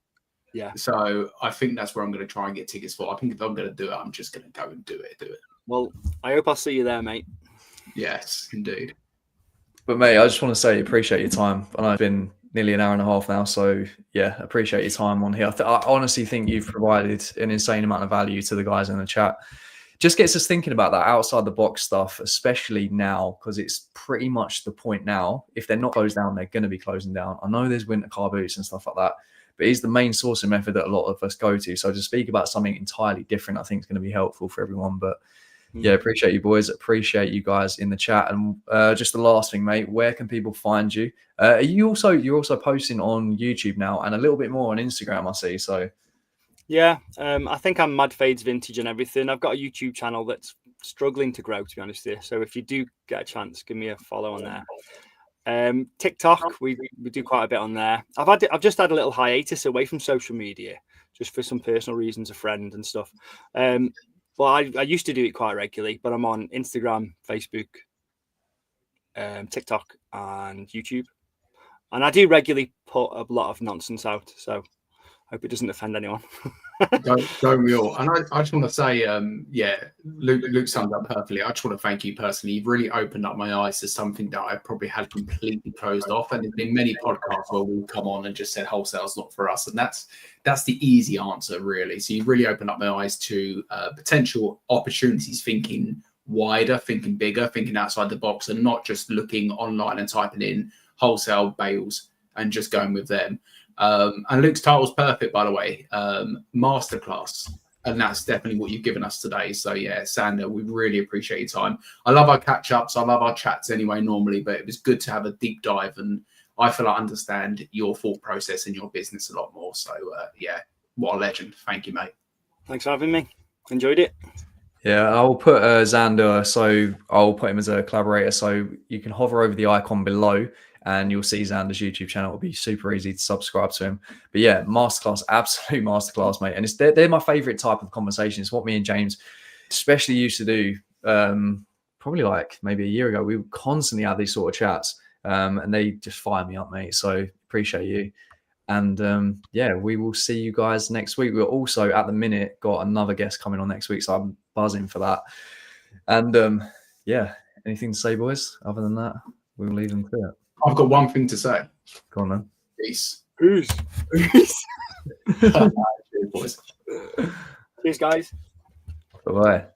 Yeah. So I think that's where I'm going to try and get tickets for. I think if I'm going to do it, I'm just going to go and do it. Well, I hope I'll see you there, mate. Yes, indeed. But mate, I just want to say appreciate your time. I know it's been nearly an hour and a half now, so yeah, appreciate your time on here. I honestly think you've provided an insane amount of value to the guys in the chat. Just gets us thinking about that outside the box stuff, especially now, because it's pretty much the point now. If they're not closed down, they're going to be closing down. I know there's winter car boots and stuff like that, but it's the main sourcing method that a lot of us go to. So to speak about something entirely different, I think is going to be helpful for everyone. But yeah, appreciate you boys. Appreciate you guys in the chat. And just the last thing, mate, where can people find you? You're also posting on YouTube now and a little bit more on Instagram, I see. So yeah, I think I'm Mad Fades Vintage and everything. I've got a YouTube channel that's struggling to grow, to be honest with you. So if you do get a chance, give me a follow on there. TikTok, we do quite a bit on there. I've just had a little hiatus away from social media, just for some personal reasons, a friend and stuff. Well, I used to do it quite regularly, but I'm on Instagram, Facebook, TikTok, and YouTube. And I do regularly put a lot of nonsense out, so I hope it doesn't offend anyone. Don't we all? And I just want to say, Luke summed up perfectly. I just want to thank you personally. You've really opened up my eyes to something that I probably had completely closed off. And there's been many podcasts where we've come on and just said wholesale's not for us. And that's the easy answer, really. So you've really opened up my eyes to potential opportunities, thinking wider, thinking bigger, thinking outside the box, and not just looking online and typing in wholesale bales and just going with them. And Luke's title's perfect, by the way, Masterclass. And that's definitely what you've given us today. So, yeah, Sander, we really appreciate your time. I love our catch-ups. I love our chats anyway, normally, but it was good to have a deep dive. And I feel I understand your thought process and your business a lot more. So, yeah, what a legend. Thank you, mate. Thanks for having me. Enjoyed it. Yeah, I'll put Xander, so I'll put him as a collaborator. So you can hover over the icon below and you'll see Xander's YouTube channel. It'll be super easy to subscribe to him. But yeah, masterclass, absolute masterclass, mate. And they're my favorite type of conversation. It's what me and James especially used to do probably like maybe a year ago. We would constantly have these sort of chats and they just fire me up, mate. So appreciate you. And yeah, we will see you guys next week. We're also at the minute got another guest coming on next week. So I'm buzzing for that. And yeah, anything to say, boys? Other than that, we'll leave them to it. I've got one thing to say. Go on, then. Peace. Peace. Cheers, boys. Cheers, guys. Bye-bye.